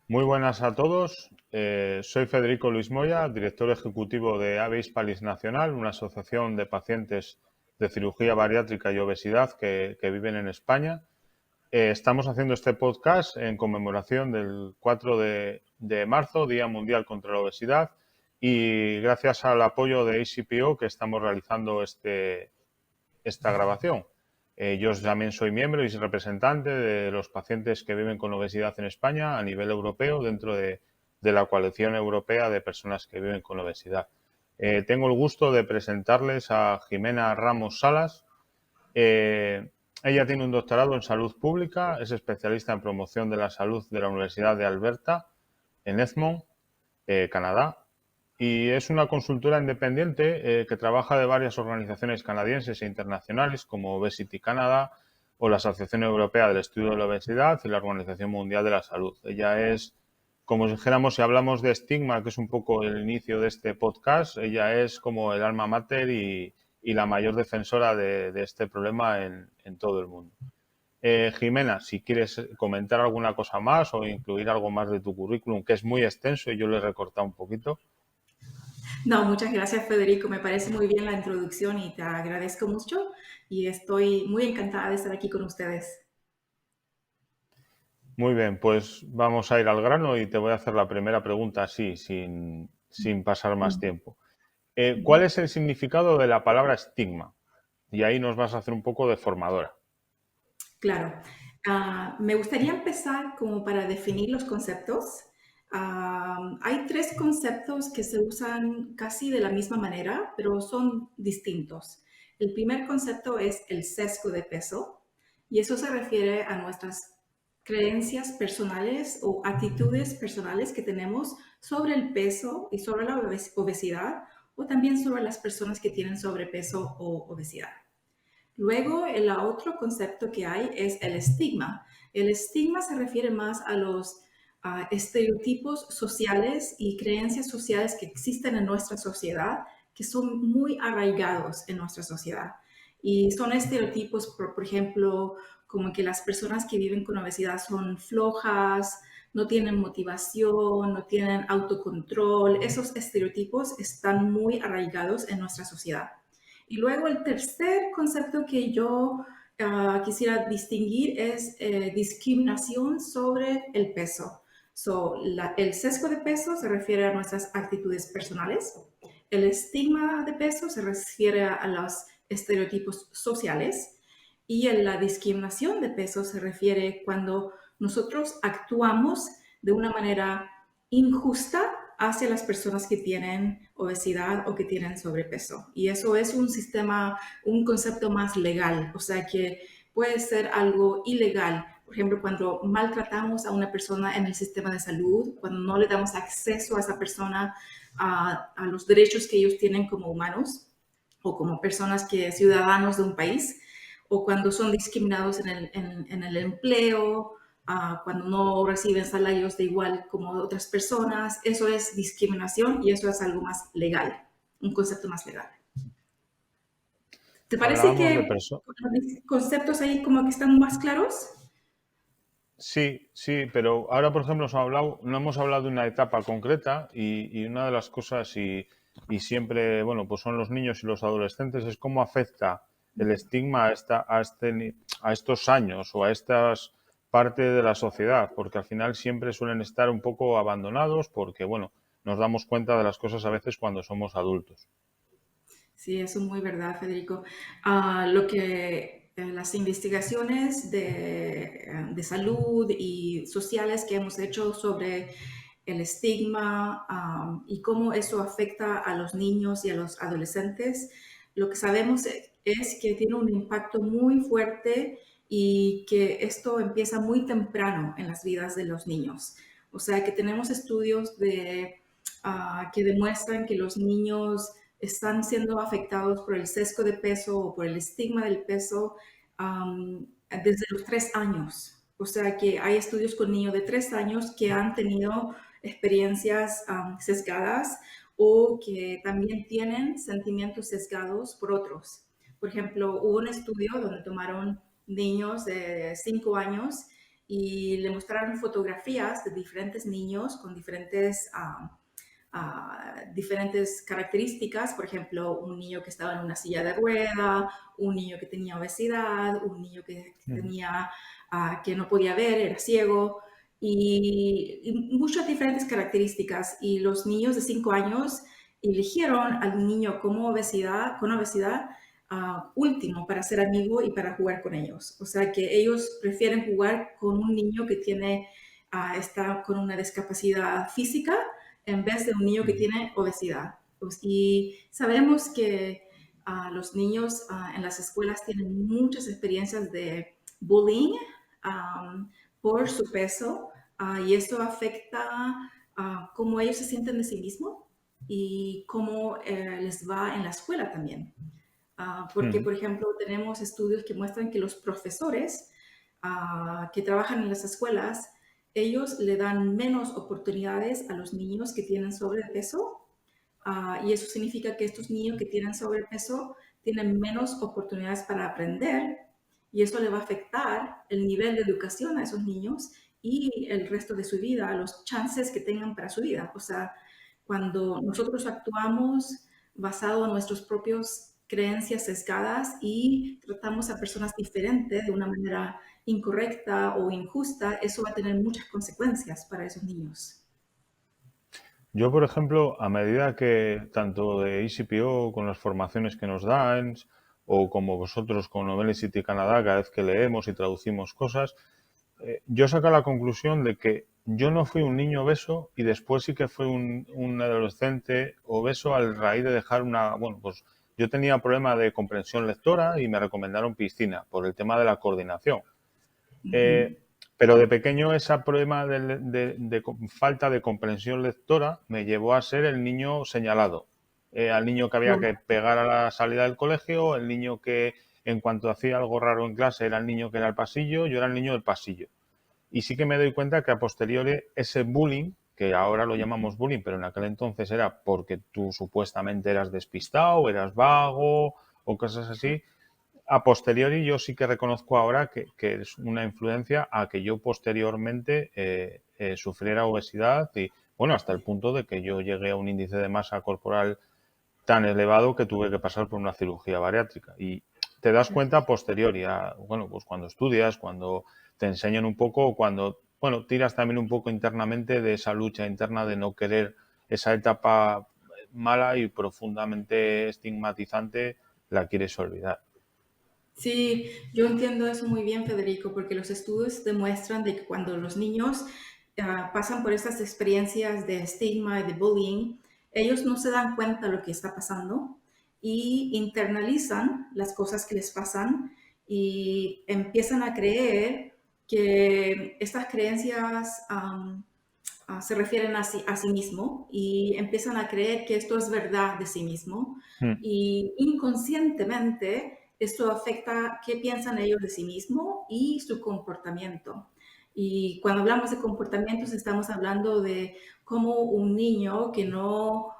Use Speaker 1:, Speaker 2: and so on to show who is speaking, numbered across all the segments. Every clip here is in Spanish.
Speaker 1: Muy buenas a todos. Soy Federico Luis Moya, director ejecutivo de AVE Hispalis Nacional, una asociación de pacientes de cirugía bariátrica y obesidad que viven en España. Estamos haciendo este podcast en conmemoración del 4 de marzo, Día Mundial contra la Obesidad, y gracias al apoyo de ACPO que estamos realizando esta grabación. Yo también soy miembro y representante de los pacientes que viven con obesidad en España a nivel europeo dentro de la coalición europea de personas que viven con obesidad. Tengo el gusto de presentarles a Jimena Ramos Salas. Ella tiene un doctorado en salud pública, es especialista en promoción de la salud de la Universidad de Alberta en Edmonton, Canadá, y es una consultora independiente que trabaja de varias organizaciones canadienses e internacionales como Obesity Canada o la Asociación Europea del Estudio de la Obesidad y la Organización Mundial de la Salud. Ella es, como dijéramos, si hablamos de estigma, que es un poco el inicio de este podcast, ella es como el alma mater y la mayor defensora de este problema en todo el mundo. Jimena, si quieres comentar alguna cosa más o incluir algo más de tu currículum, que es muy extenso y yo lo he recortado un poquito.
Speaker 2: No, muchas gracias, Federico. Me parece muy bien la introducción y te agradezco mucho y estoy muy encantada de estar aquí con ustedes.
Speaker 1: Muy bien, pues vamos a ir al grano y te voy a hacer la primera pregunta así, sin pasar más tiempo. ¿Cuál es el significado de la palabra estigma? Y ahí nos vas a hacer un poco de formadora.
Speaker 2: Claro. Me gustaría empezar como para definir los conceptos. Hay tres conceptos que se usan casi de la misma manera, pero son distintos. El primer concepto es el sesgo de peso y eso se refiere a nuestras creencias personales o actitudes personales que tenemos sobre el peso y sobre la obesidad o también sobre las personas que tienen sobrepeso o obesidad. Luego, el otro concepto que hay es el estigma. El estigma se refiere más a los estereotipos sociales y creencias sociales que existen en nuestra sociedad, que son muy arraigados en nuestra sociedad. Y son estereotipos, por ejemplo, como que las personas que viven con obesidad son flojas, no tienen motivación, no tienen autocontrol. Esos estereotipos están muy arraigados en nuestra sociedad. Y luego el tercer concepto que yo quisiera distinguir es discriminación sobre el peso. El sesgo de peso se refiere a nuestras actitudes personales. El estigma de peso se refiere a los estereotipos sociales. Y la discriminación de peso se refiere cuando nosotros actuamos de una manera injusta hacia las personas que tienen obesidad o que tienen sobrepeso. Y eso es un sistema, un concepto más legal, o sea que puede ser algo ilegal. Por ejemplo, cuando maltratamos a una persona en el sistema de salud, cuando no le damos acceso a esa persona a los derechos que ellos tienen como humanos o como personas que ciudadanos de un país, o cuando son discriminados en el empleo, cuando no reciben salarios de igual como otras personas. Eso es discriminación y eso es algo más legal, un concepto más legal. ¿Te parece
Speaker 1: Hablábamos de
Speaker 2: que
Speaker 1: personas.
Speaker 2: los conceptos ahí como que están más claros?
Speaker 1: Sí, sí, pero ahora, por ejemplo, no hemos hablado de una etapa concreta y una de las cosas, y siempre, bueno, pues son los niños y los adolescentes, es cómo afecta el estigma a estos años o a estas partes de la sociedad, porque al final siempre suelen estar un poco abandonados porque, bueno, nos damos cuenta de las cosas a veces cuando somos adultos.
Speaker 2: Sí, eso es muy verdad, Federico. Lo que las investigaciones de salud y sociales que hemos hecho sobre el estigma y cómo eso afecta a los niños y a los adolescentes, lo que sabemos es que tiene un impacto muy fuerte y que esto empieza muy temprano en las vidas de los niños. O sea, que tenemos estudios que demuestran que los niños están siendo afectados por el sesgo de peso o por el estigma del peso desde los 3 años. O sea que hay estudios con niños de 3 años que han tenido experiencias sesgadas o que también tienen sentimientos sesgados por otros. Por ejemplo, hubo un estudio donde tomaron niños de 5 años y le mostraron fotografías de diferentes niños con diferentes características, por ejemplo, un niño que estaba en una silla de rueda, un niño que tenía obesidad, un niño que
Speaker 1: ujú,
Speaker 2: que no podía ver, era ciego, y muchas diferentes características. Y los niños de 5 años eligieron al niño con obesidad último para ser amigo y para jugar con ellos. O sea que ellos prefieren jugar con un niño que está con una discapacidad física en vez de un niño que
Speaker 1: ujú,
Speaker 2: tiene obesidad. Pues, y sabemos que los niños en las escuelas tienen muchas experiencias de bullying por su peso y esto afecta cómo ellos se sienten de sí mismos y cómo les va en la escuela también. Porque,
Speaker 1: ujú.
Speaker 2: por ejemplo, tenemos estudios que muestran que los profesores que trabajan en las escuelas, ellos le dan menos oportunidades a los niños que tienen sobrepeso y eso significa que estos niños que tienen sobrepeso tienen menos oportunidades para aprender y eso le va a afectar el nivel de educación a esos niños y el resto de su vida, los chances que tengan para su vida. O sea, cuando nosotros actuamos basado en nuestras propias creencias sesgadas y tratamos a personas diferentes de una manera incorrecta o injusta, eso va a tener muchas consecuencias para esos niños.
Speaker 1: Yo, por ejemplo, a medida que tanto de EasyPO con las formaciones que nos dan, o como vosotros con Novellicity Canadá, cada vez que leemos y traducimos cosas, yo saco la conclusión de que yo no fui un niño obeso y después sí que fui un adolescente obeso al raíz de dejar una, bueno, pues yo tenía problema de comprensión lectora y me recomendaron piscina por el tema de la coordinación.
Speaker 2: Ujú.
Speaker 1: Eh, pero de pequeño ese problema de falta de comprensión lectora me llevó a ser el niño señalado. Al niño que había que pegar a la salida del colegio, el niño que en cuanto hacía algo raro en clase era el niño que era el pasillo, yo era el niño del pasillo. Y sí que me doy cuenta que a posteriori ese bullying, que ahora lo llamamos bullying, pero en aquel entonces era porque tú supuestamente eras despistado, eras vago o cosas así, a posteriori yo sí que reconozco ahora que es una influencia a que yo posteriormente sufriera obesidad y, bueno, hasta el punto de que yo llegué a un índice de masa corporal tan elevado que tuve que pasar por una cirugía bariátrica. Y te das cuenta a posteriori, bueno, pues cuando estudias, cuando te enseñan un poco, cuando, bueno, tiras también un poco internamente de esa lucha interna de no querer esa etapa mala y profundamente estigmatizante, la quieres olvidar.
Speaker 2: Sí, yo entiendo eso muy bien, Federico, porque los estudios demuestran de que cuando los niños pasan por estas experiencias de estigma y de bullying, ellos no se dan cuenta de lo que está pasando y internalizan las cosas que les pasan y empiezan a creer que estas creencias se refieren a sí mismo y empiezan a creer que esto es verdad de sí mismo
Speaker 1: Mm,
Speaker 2: y inconscientemente esto afecta qué piensan ellos de sí mismo y su comportamiento. Y cuando hablamos de comportamientos estamos hablando de cómo un niño que no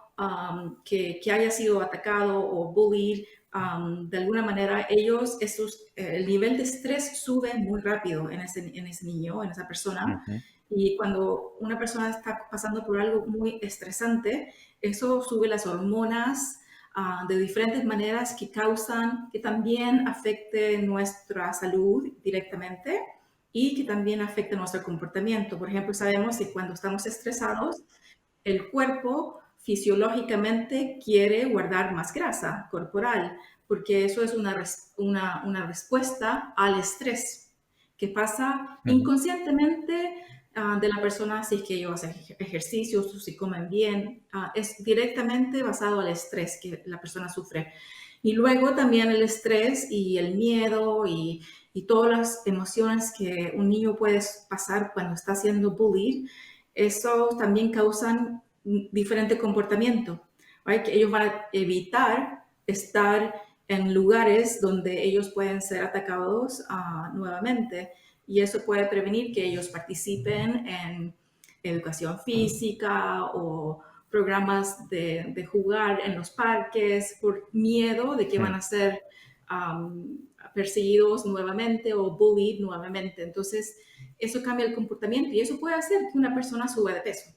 Speaker 2: que haya sido atacado o bullied, de alguna manera el nivel de estrés sube muy rápido en ese niño, en esa persona,
Speaker 1: ujú.
Speaker 2: y cuando una persona está pasando por algo muy estresante, eso sube las hormonas de diferentes maneras que causan que también afecte nuestra salud directamente y que también afecte nuestro comportamiento. Por ejemplo, sabemos que cuando estamos estresados, el cuerpo fisiológicamente quiere guardar más grasa corporal, porque eso es una respuesta al estrés que pasa
Speaker 1: Ujú,
Speaker 2: inconscientemente de la persona si es que ellos hacen ejercicios o si comen bien. Es directamente basado al estrés que la persona sufre. Y luego también el estrés y el miedo y todas las emociones que un niño puede pasar cuando está siendo bullied, eso también causan diferente comportamiento, right? Que ellos van a evitar estar en lugares donde ellos pueden ser atacados nuevamente y eso puede prevenir que ellos participen en educación física o programas jugar en los parques por miedo de que van
Speaker 1: mm,
Speaker 2: a ser perseguidos nuevamente o bullied nuevamente. Entonces, eso cambia el comportamiento y eso puede hacer que una persona suba de peso.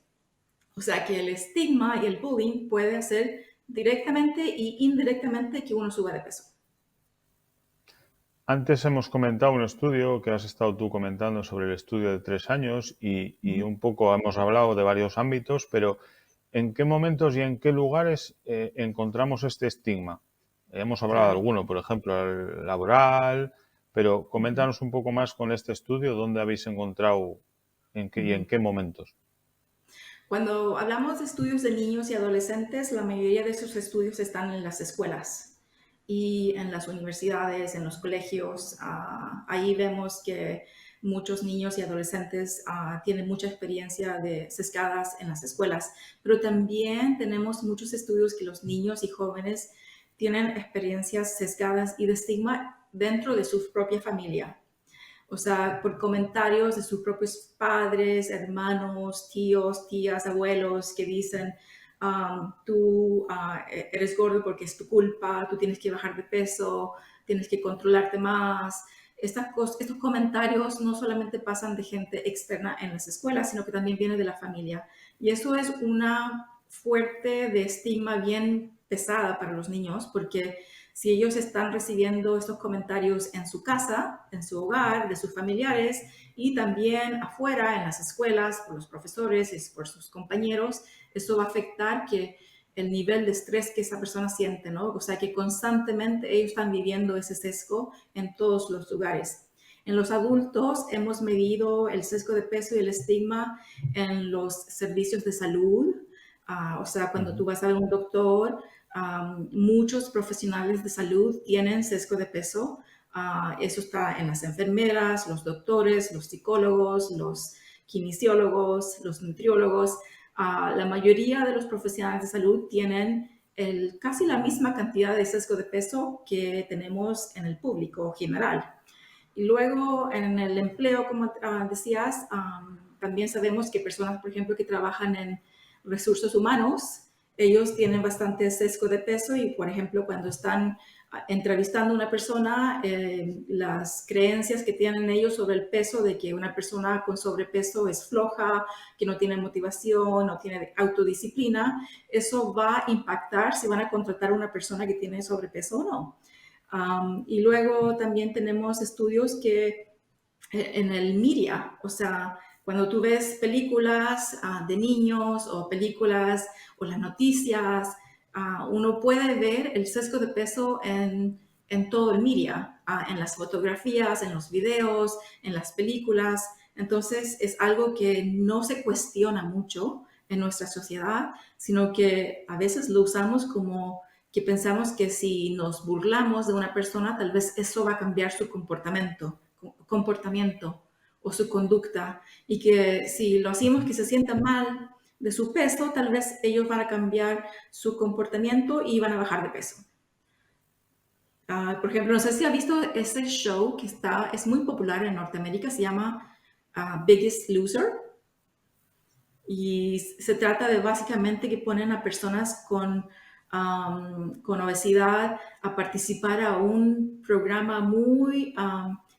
Speaker 2: O sea, que el estigma y el bullying puede hacer directamente y indirectamente que uno suba de peso.
Speaker 1: Antes hemos comentado un estudio que has estado tú comentando sobre el estudio de 3 años y un poco hemos hablado de varios ámbitos, pero ¿en qué momentos y en qué lugares encontramos este estigma? Hemos hablado de
Speaker 2: Claro.
Speaker 1: alguno, por ejemplo, el laboral, pero coméntanos un poco más con este estudio, ¿dónde habéis encontrado y en qué momentos?
Speaker 2: Cuando hablamos de estudios de niños y adolescentes, la mayoría de esos estudios están en las escuelas y en las universidades, en los colegios. Ahí vemos que muchos niños y adolescentes tienen mucha experiencia de sesgadas en las escuelas, pero también tenemos muchos estudios que los niños y jóvenes tienen experiencias sesgadas y de estigma dentro de su propia familia. O sea, por comentarios de sus propios padres, hermanos, tíos, tías, abuelos que dicen, tú eres gordo porque es tu culpa, tú tienes que bajar de peso, tienes que controlarte más. Estos comentarios no solamente pasan de gente externa en las escuelas, sino que también viene de la familia. Y eso es una fuerte de estigma bien pesada para los niños, porque si ellos están recibiendo estos comentarios en su casa, en su hogar, de sus familiares y también afuera, en las escuelas, por los profesores y por sus compañeros, eso va a afectar que el nivel de estrés que esa persona siente, ¿no? O sea, que constantemente ellos están viviendo ese sesgo en todos los lugares. En los adultos hemos medido el sesgo de peso y el estigma en los servicios de salud. O sea, cuando tú vas a ver un doctor, muchos profesionales de salud tienen sesgo de peso. Eso está en las enfermeras, los doctores, los psicólogos, los kinesiólogos, los nutriólogos. La mayoría de los profesionales de salud tienen casi la misma cantidad de sesgo de peso que tenemos en el público general. Y luego en el empleo, como decías, también sabemos que personas, por ejemplo, que trabajan en recursos humanos, ellos tienen bastante sesgo de peso y, por ejemplo, cuando están entrevistando a una persona, las creencias que tienen ellos sobre el peso, de que una persona con sobrepeso es floja, que no tiene motivación, no tiene autodisciplina, eso va a impactar si van a contratar a una persona que tiene sobrepeso o no. Y luego también tenemos estudios que en el media, o sea, cuando tú ves películas de niños o películas o las noticias, uno puede ver el sesgo de peso en todo el media, en las fotografías, en los videos, en las películas. Entonces es algo que no se cuestiona mucho en nuestra sociedad, sino que a veces lo usamos como que pensamos que si nos burlamos de una persona, tal vez eso va a cambiar su comportamiento o su conducta, y que si lo hacemos que se sienta mal de su peso, tal vez ellos van a cambiar su comportamiento y van a bajar de peso. Por ejemplo, no sé si ha visto ese show que es muy popular en Norteamérica, se llama Biggest Loser. Y se trata de básicamente que ponen a personas con obesidad a participar a un programa muy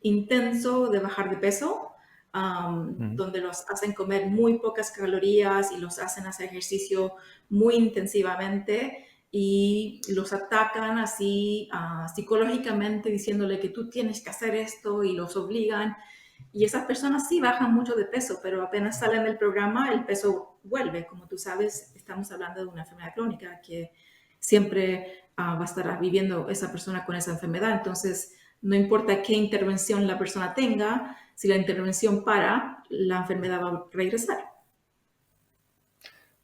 Speaker 2: intenso de bajar de peso,
Speaker 1: Ujú.
Speaker 2: donde los hacen comer muy pocas calorías y los hacen hacer ejercicio muy intensivamente y los atacan así psicológicamente diciéndole que tú tienes que hacer esto y los obligan. Y esas personas sí bajan mucho de peso, pero apenas salen del programa, el peso vuelve. Como tú sabes, estamos hablando de una enfermedad crónica que siempre va a estar viviendo esa persona con esa enfermedad. Entonces, no importa qué intervención la persona tenga, si la intervención para, la enfermedad va a regresar.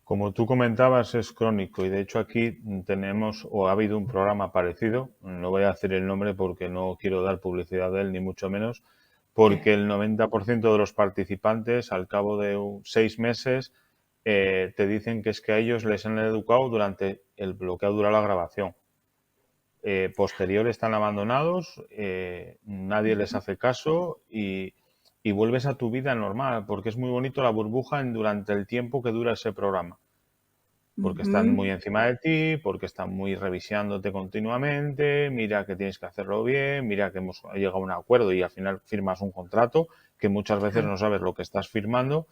Speaker 1: Como tú comentabas, es crónico y de hecho aquí tenemos o ha habido un programa parecido, no voy a decir el nombre porque no quiero dar publicidad de él ni mucho menos, porque
Speaker 2: Okay.
Speaker 1: el 90% de los participantes al cabo de 6 meses te dicen que es que a ellos les han educado durante lo que ha durado la grabación. Posterior están abandonados, nadie les hace caso y vuelves a tu vida normal, porque es muy bonito la burbuja durante el tiempo que dura ese programa. porque
Speaker 2: Ujú.
Speaker 1: están muy encima de ti, porque están muy revisándote continuamente, mira que tienes que hacerlo bien, mira que hemos llegado a un acuerdo y al final firmas un contrato que muchas veces
Speaker 2: Claro,
Speaker 1: no sabes lo que estás firmando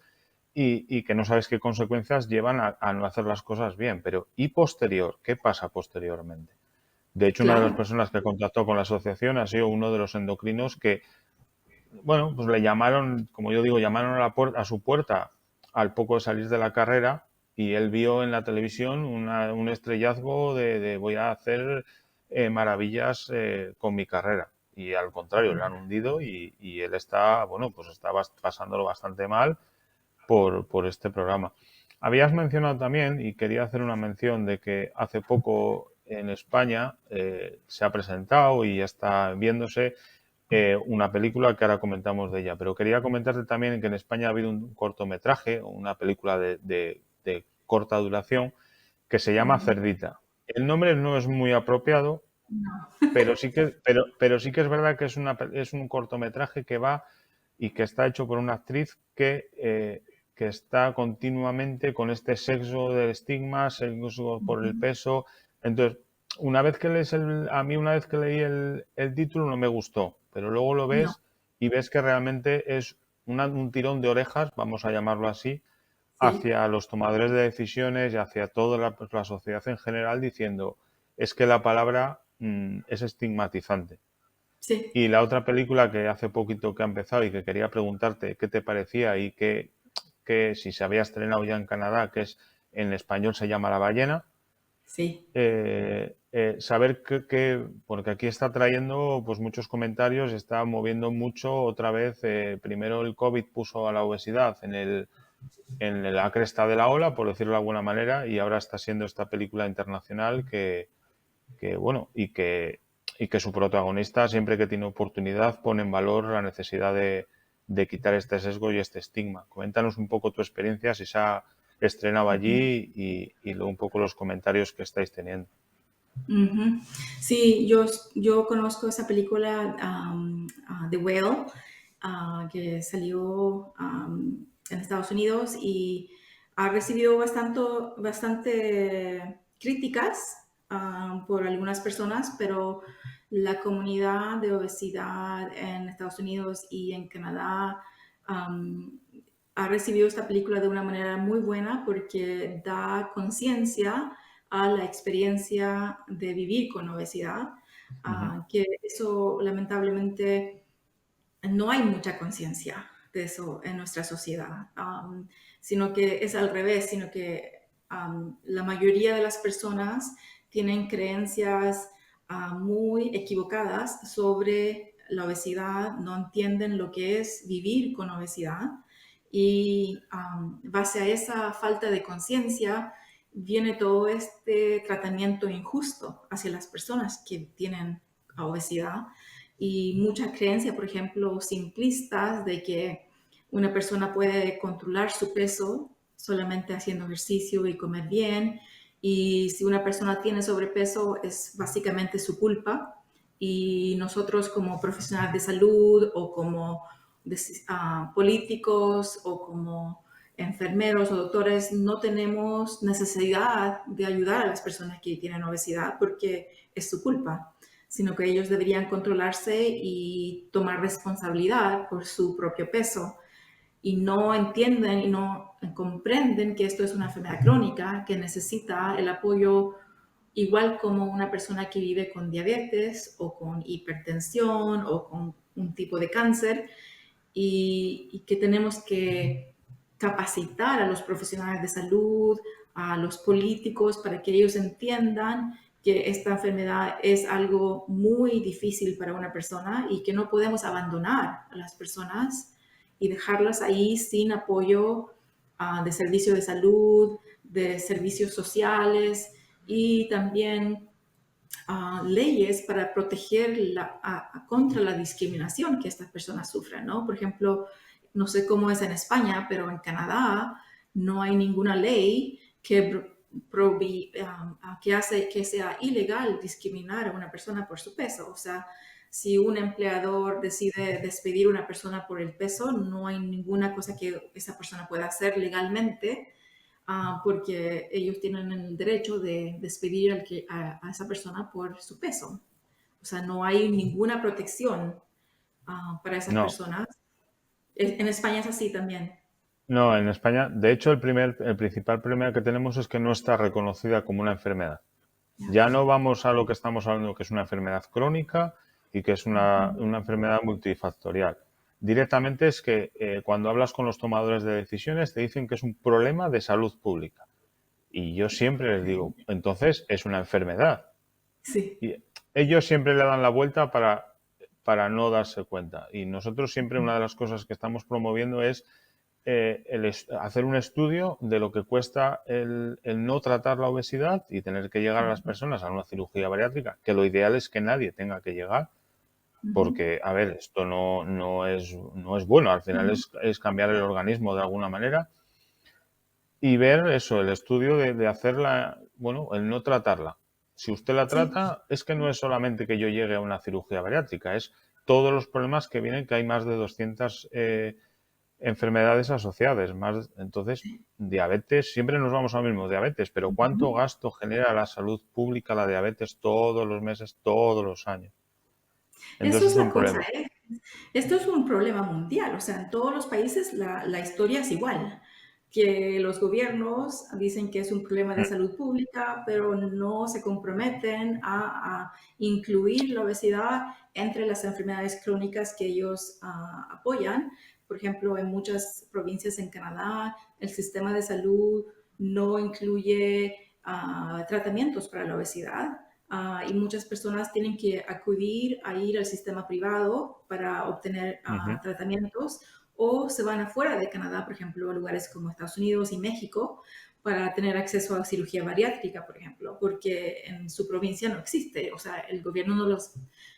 Speaker 1: y que no sabes qué consecuencias llevan a no hacer las cosas bien. Pero ¿y posterior? ¿Qué pasa posteriormente? De hecho, una de las
Speaker 2: claro.
Speaker 1: personas que contactó con la asociación ha sido uno de los endocrinos que, bueno, pues le llamaron, como yo digo, llamaron a, a su puerta al poco de salir de la carrera y él vio en la televisión un estrellazgo de voy a hacer maravillas con mi carrera. Y al contrario, le han hundido y él está, bueno, pues está pasándolo bastante mal por este programa. Habías mencionado también, y quería hacer una mención, de que hace poco en España se ha presentado y ya está viéndose una película que ahora comentamos de ella. Pero quería comentarte también que en España ha habido un cortometraje, una película de corta duración, que se llama
Speaker 2: Ujú.
Speaker 1: Cerdita. El nombre no es muy apropiado,
Speaker 2: No.
Speaker 1: pero sí que es verdad que es un cortometraje que va y que está hecho por una actriz que está continuamente con este sexo del estigma, sexo por el
Speaker 2: Ujú.
Speaker 1: peso. Entonces, una vez que lees a mí una vez que leí el título no me gustó, pero luego lo
Speaker 2: No,
Speaker 1: ves y ves que realmente es un tirón de orejas, vamos a llamarlo así,
Speaker 2: sí,
Speaker 1: hacia los tomadores de decisiones y hacia toda la sociedad en general diciendo es que la palabra es estigmatizante.
Speaker 2: sí.
Speaker 1: Y la otra película que hace poquito que ha empezado y que quería preguntarte qué te parecía y que si se había estrenado ya en Canadá, que es en español se llama La ballena,
Speaker 2: Sí.
Speaker 1: saber porque aquí está trayendo pues muchos comentarios, está moviendo mucho otra vez, primero el COVID puso a la obesidad en la cresta de la ola, por decirlo de alguna manera, y ahora está siendo esta película internacional bueno, y que su protagonista, siempre que tiene oportunidad, pone en valor la necesidad de quitar este sesgo y este estigma. Coméntanos un poco tu experiencia, si se ha estrenado allí y luego un poco los comentarios que estáis teniendo.
Speaker 2: Ujú. Sí, yo conozco esa película The Whale, que salió en Estados Unidos y ha recibido bastante críticas por algunas personas, pero la comunidad de obesidad en Estados Unidos y en Canadá um, ha recibido esta película de una manera muy buena porque da conciencia a la experiencia de vivir con obesidad,
Speaker 1: Ujú,
Speaker 2: que eso lamentablemente no hay mucha conciencia de eso en nuestra sociedad, sino que es al revés, sino que la mayoría de las personas tienen creencias muy equivocadas sobre la obesidad, no entienden lo que es vivir con obesidad y base a esa falta de conciencia viene todo este tratamiento injusto hacia las personas que tienen obesidad y mucha creencia, por ejemplo, simplistas de que una persona puede controlar su peso solamente haciendo ejercicio y comer bien. Y si una persona tiene sobrepeso es básicamente su culpa. Y nosotros como profesionales de salud o como políticos o como enfermeros o doctores no tenemos necesidad de ayudar a las personas que tienen obesidad porque es su culpa, sino que ellos deberían controlarse y tomar responsabilidad por su propio peso y no entienden y no comprenden que esto es una enfermedad crónica que necesita el apoyo igual como una persona que vive con diabetes o con hipertensión o con un tipo de cáncer y que tenemos que capacitar a los profesionales de salud, a los políticos, para que ellos entiendan que esta enfermedad es algo muy difícil para una persona y que no podemos abandonar a las personas y dejarlas ahí sin apoyo de servicio de salud, de servicios sociales y también leyes para proteger contra la discriminación que estas personas sufren, ¿no? Por ejemplo, no sé cómo es en España, pero en Canadá no hay ninguna ley que hace que sea ilegal discriminar a una persona por su peso. O sea, si un empleador decide despedir a una persona por el peso, no hay ninguna cosa que esa persona pueda hacer legalmente porque ellos tienen el derecho de despedir a esa persona por su peso. O sea, no hay ninguna protección para esas
Speaker 1: No,
Speaker 2: personas. En España es así también.
Speaker 1: no, en España, de hecho, el principal problema que tenemos es que no está reconocida como una enfermedad.
Speaker 2: Ya.
Speaker 1: Ya no vamos a lo que estamos hablando, que es una enfermedad crónica y que es una enfermedad multifactorial. Directamente es que cuando hablas con los tomadores de decisiones te dicen que es un problema de salud pública. Y yo siempre les digo, entonces es una enfermedad.
Speaker 2: Sí.
Speaker 1: Y ellos siempre le dan la vuelta para no darse cuenta. Y nosotros siempre una de las cosas que estamos promoviendo es hacer un estudio de lo que cuesta el no tratar la obesidad y tener que llegar a las personas a una cirugía bariátrica, que lo ideal es que nadie tenga que llegar,
Speaker 2: Ujú.
Speaker 1: porque, a ver, esto no es bueno, al final es cambiar el organismo de alguna manera y ver eso, el estudio de hacerla, bueno, el no tratarla. Si usted la
Speaker 2: Sí,
Speaker 1: trata, es que no es solamente que yo llegue a una cirugía bariátrica, es todos los problemas que vienen, que hay más de 200 enfermedades asociadas. Más, entonces, diabetes, siempre nos vamos al mismo, diabetes, pero ¿cuánto
Speaker 2: ujú.
Speaker 1: gasto genera la salud pública la diabetes todos los meses, todos los años?
Speaker 2: Eso
Speaker 1: Entonces
Speaker 2: es
Speaker 1: es
Speaker 2: la
Speaker 1: un
Speaker 2: cosa,
Speaker 1: problema.
Speaker 2: ¿eh? Esto es un problema mundial, o sea, en todos los países la historia es igual, que los gobiernos dicen que es un problema de
Speaker 1: Mm,
Speaker 2: salud pública, pero no se comprometen a incluir la obesidad entre las enfermedades crónicas que ellos apoyan. Por ejemplo, en muchas provincias en Canadá, el sistema de salud no incluye tratamientos para la obesidad. Y muchas personas tienen que acudir a ir al sistema privado para obtener
Speaker 1: ujú,
Speaker 2: tratamientos o se van afuera de Canadá, por ejemplo, a lugares como Estados Unidos y México para tener acceso a cirugía bariátrica, por ejemplo, porque en su provincia no existe, o sea, el gobierno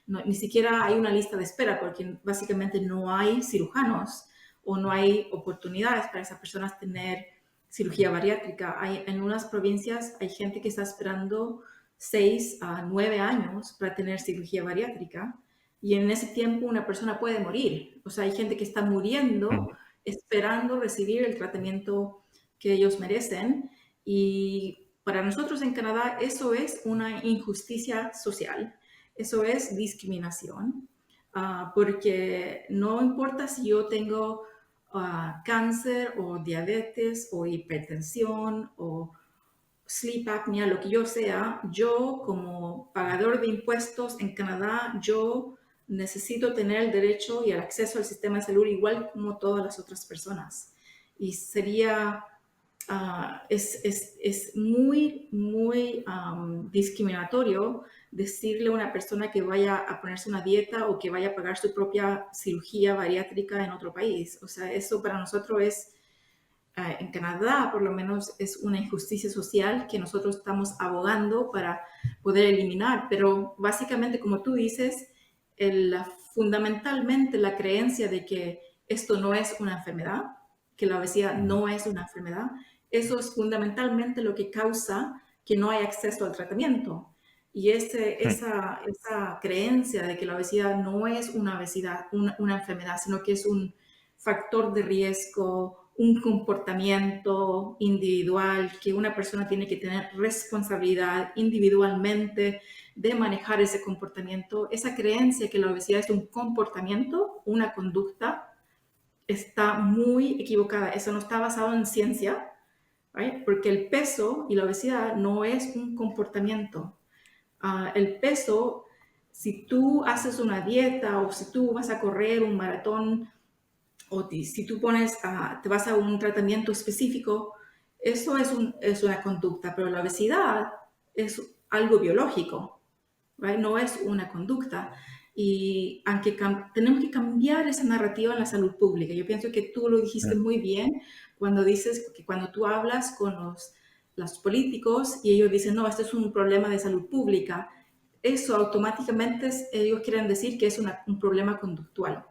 Speaker 2: ni siquiera hay una lista de espera porque básicamente no hay cirujanos o no hay oportunidades para esas personas tener cirugía bariátrica. En unas provincias hay gente que está esperando 6 a 9 años para tener cirugía bariátrica y en ese tiempo una persona puede morir. O sea, hay gente que está muriendo
Speaker 1: ujú,
Speaker 2: esperando recibir el tratamiento que ellos merecen y para nosotros en Canadá eso es una injusticia social, eso es discriminación, porque no importa si yo tengo cáncer o diabetes o hipertensión o sleep apnea, lo que yo sea, yo como pagador de impuestos en Canadá, yo necesito tener el derecho y el acceso al sistema de salud igual como todas las otras personas. Y sería, es muy, muy discriminatorio decirle a una persona que vaya a ponerse una dieta o que vaya a pagar su propia cirugía bariátrica en otro país. O sea, eso para nosotros es en Canadá, por lo menos, es una injusticia social que nosotros estamos abogando para poder eliminar. Pero básicamente, como tú dices, fundamentalmente la creencia de que esto no es una enfermedad, que la obesidad
Speaker 1: ujú,
Speaker 2: no es una enfermedad, eso es fundamentalmente lo que causa que no hay acceso al tratamiento. Y
Speaker 1: mm,
Speaker 2: esa creencia de que la obesidad no es una enfermedad, sino que es un factor de riesgo, un comportamiento individual, que una persona tiene que tener responsabilidad individualmente de manejar ese comportamiento. Esa creencia que la obesidad es un comportamiento, una conducta, está muy equivocada. Eso no está basado en ciencia, ¿right? Porque el peso y la obesidad no es un comportamiento. El peso, si tú haces una dieta o si tú vas a correr un maratón o si tú te vas a un tratamiento específico, eso es una conducta, pero la obesidad es algo biológico, ¿right? No es una conducta. Y aunque tenemos que cambiar esa narrativa en la salud pública, yo pienso que tú lo dijiste
Speaker 1: mm,
Speaker 2: muy bien cuando dices que cuando tú hablas con los políticos y ellos dicen, no, esto es un problema de salud pública, eso automáticamente ellos quieren decir que es un problema conductual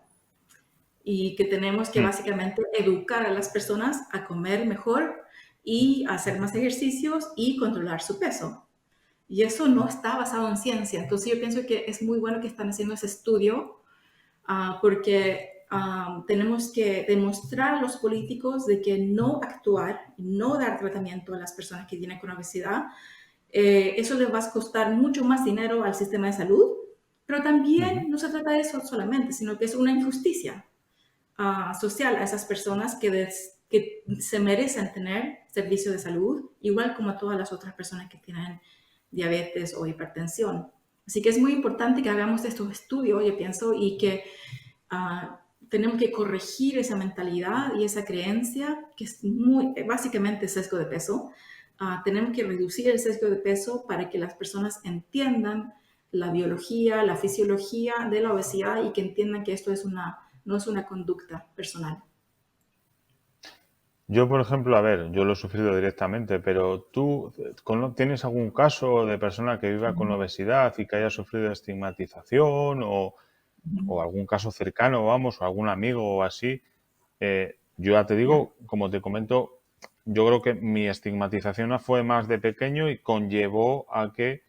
Speaker 2: y que tenemos que
Speaker 1: mm.
Speaker 2: básicamente educar a las personas a comer mejor y hacer más ejercicios y controlar su peso. Y eso no está basado en ciencia. Entonces yo pienso que es muy bueno que están haciendo ese estudio porque tenemos que demostrar a los políticos de que no actuar, no dar tratamiento a las personas que tienen con obesidad, eso les va a costar mucho más dinero al sistema de salud, pero
Speaker 1: Ujú.
Speaker 2: también no se trata de eso solamente, sino que es una injusticia social a esas personas que se merecen tener servicio de salud, igual como a todas las otras personas que tienen diabetes o hipertensión. Así que es muy importante que hagamos estos estudios, yo pienso, y que tenemos que corregir esa mentalidad y esa creencia que es básicamente sesgo de peso. Tenemos que reducir el sesgo de peso para que las personas entiendan la biología, la fisiología de la obesidad y que entiendan que esto no es una conducta personal.
Speaker 1: Yo, por ejemplo, a ver, yo lo he sufrido directamente, pero tú tienes algún caso de persona que viva con obesidad y que haya sufrido estigmatización o algún caso cercano, vamos, o algún amigo o así. Yo ya te
Speaker 2: Yeah.
Speaker 1: digo, como te comento, yo creo que mi estigmatización fue más de pequeño y conllevó a que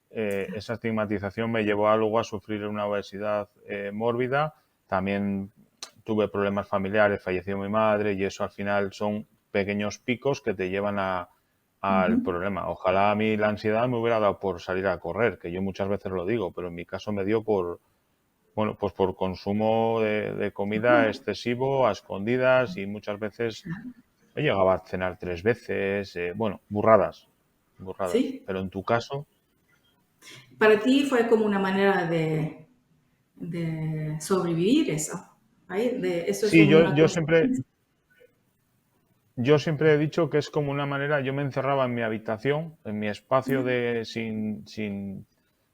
Speaker 1: esa estigmatización me llevó a luego a sufrir una obesidad mórbida. También tuve problemas familiares, falleció mi madre y eso al final son pequeños picos que te llevan al
Speaker 2: Ujú.
Speaker 1: problema. Ojalá a mí la ansiedad me hubiera dado por salir a correr, que yo muchas veces lo digo, pero en mi caso me dio bueno, pues por consumo de comida
Speaker 2: Ujú.
Speaker 1: excesivo, a escondidas y muchas veces he llegado a cenar 3 veces, bueno, burradas, burradas.
Speaker 2: Sí,
Speaker 1: Pero en tu caso,
Speaker 2: para ti fue como una manera de sobrevivir eso. Eso es
Speaker 1: sí,
Speaker 2: como
Speaker 1: yo,
Speaker 2: una
Speaker 1: yo siempre,
Speaker 2: consecuencia.
Speaker 1: yo siempre he dicho que es como una manera, yo me encerraba en mi habitación, en mi espacio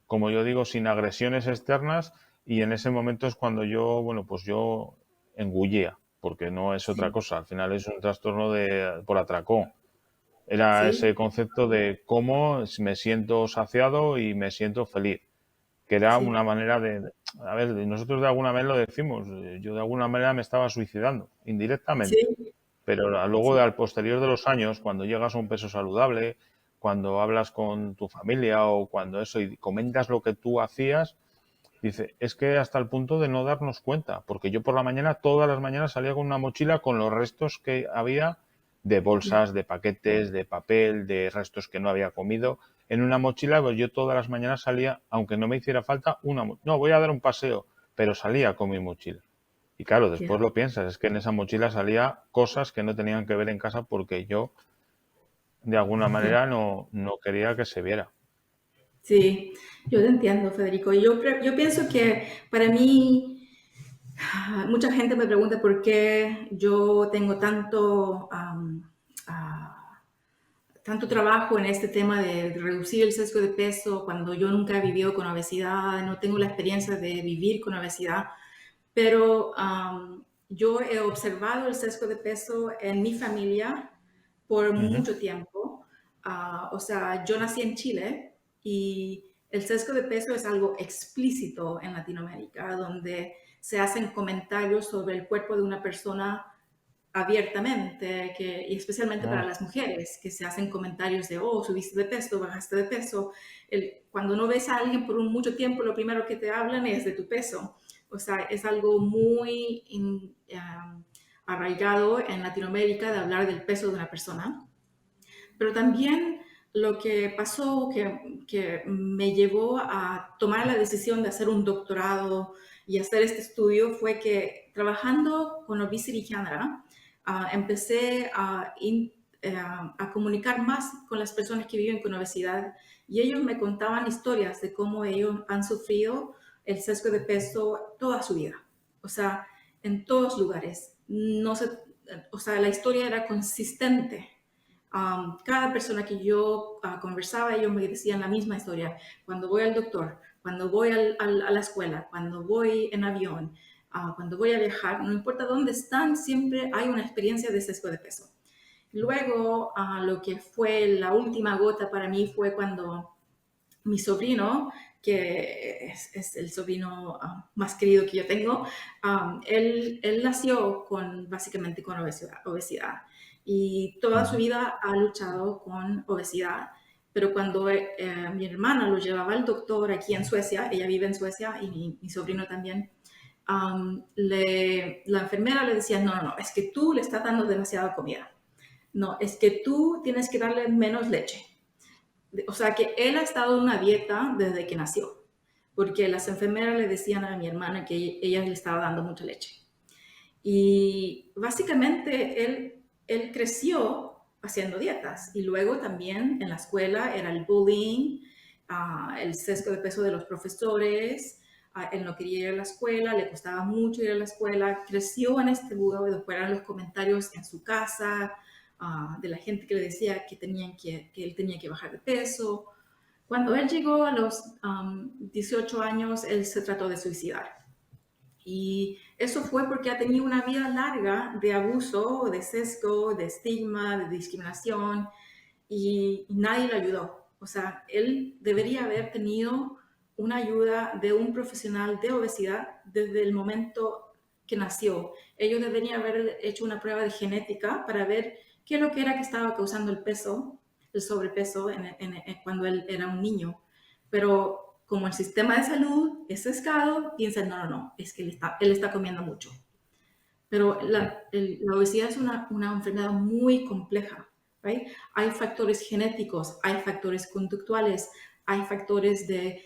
Speaker 1: como yo digo, sin agresiones externas y en ese momento es cuando yo, bueno, pues yo engullía, porque no es otra
Speaker 2: Sí,
Speaker 1: cosa, al final es un trastorno por atracón. Era ese
Speaker 2: sí,
Speaker 1: concepto de cómo me siento saciado y me siento feliz, que era una
Speaker 2: sí,
Speaker 1: manera a ver, nosotros de alguna manera lo decimos, yo de alguna manera me estaba suicidando,
Speaker 2: sí,
Speaker 1: indirectamente, pero luego
Speaker 2: sí,
Speaker 1: al posterior de los años, cuando llegas a un peso saludable, cuando hablas con tu familia o cuando eso y comentas lo que tú hacías, dice, es que hasta el punto de no darnos cuenta, porque yo por la mañana, todas las mañanas salía con una mochila con los restos que había de
Speaker 2: ya,
Speaker 1: bolsas, de paquetes, de papel, de restos que no había comido. En una mochila, pues yo todas las mañanas salía, aunque no me hiciera falta, no, voy a dar un paseo, pero salía con mi mochila. Y claro, después
Speaker 2: ya.
Speaker 1: lo piensas, es que en esa mochila salía cosas que no tenían que ver en casa porque yo, de alguna
Speaker 2: Ya.
Speaker 1: manera, no quería que se viera.
Speaker 2: Sí, yo te entiendo, Federico. Yo pienso que para mí, mucha gente me pregunta por qué yo tengo tanto trabajo en este tema de reducir el sesgo de peso cuando yo nunca he vivido con obesidad, no tengo la experiencia de vivir con obesidad, pero yo he observado el sesgo de peso en mi familia por
Speaker 1: Ujú.
Speaker 2: mucho tiempo. O sea, yo nací en Chile y el sesgo de peso es algo explícito en Latinoamérica, donde se hacen comentarios sobre el cuerpo de una persona abiertamente, y especialmente para
Speaker 1: Ah,
Speaker 2: las mujeres, que se hacen comentarios de, oh, subiste de peso, bajaste de peso. Cuando no ves a alguien por mucho tiempo, lo primero que te hablan es de tu peso. O sea, es algo muy arraigado en Latinoamérica de hablar del peso de una persona. Pero también lo que pasó, que me llevó a tomar la decisión de hacer un doctorado y hacer este estudio, fue que trabajando con Obesity Canada, empecé a comunicar más con las personas que viven con obesidad y ellos me contaban historias de cómo ellos han sufrido el sesgo de peso toda su vida. O sea, en todos lugares. No se, o sea, la historia era consistente. Cada persona que yo conversaba, ellos me decían la misma historia. Cuando voy al doctor, cuando voy a la escuela, cuando voy en avión, cuando voy a viajar, no importa dónde están, siempre hay una experiencia de sesgo de peso. Luego, lo que fue la última gota para mí fue cuando mi sobrino, que es el sobrino más querido que yo tengo, él nació básicamente con obesidad y toda su
Speaker 1: ujú.
Speaker 2: vida ha luchado con obesidad. Pero cuando mi hermana lo llevaba al doctor aquí en Suecia, ella vive en Suecia y mi sobrino también, la enfermera le decía, no, no, no, es que tú le estás dando demasiada comida. No, es que tú tienes que darle menos leche. O sea que él ha estado en una dieta desde que nació, porque las enfermeras le decían a mi hermana que ella le estaba dando mucha leche. Y básicamente él creció haciendo dietas y luego también en la escuela era el bullying, el sesgo de peso de los profesores, él no quería ir a la escuela, le costaba mucho ir a la escuela, creció en este mundo y después eran los comentarios en su casa de la gente que le decía que él tenía que bajar de peso. Cuando él llegó a los 18 años, él se trató de suicidar. Y eso fue porque ha tenido una vida larga de abuso, de sesgo, de estigma, de discriminación y nadie le ayudó. O sea, él debería haber tenido una ayuda de un profesional de obesidad desde el momento que nació. Ellos deberían haber hecho una prueba de genética para ver qué es lo que era que estaba causando el peso, el sobrepeso cuando él era un niño. Pero como el sistema de salud es sesgado, piensan, no, no, no, es que él está comiendo mucho. Pero la obesidad es una enfermedad muy compleja, ¿right? Hay factores genéticos, hay factores conductuales, hay factores de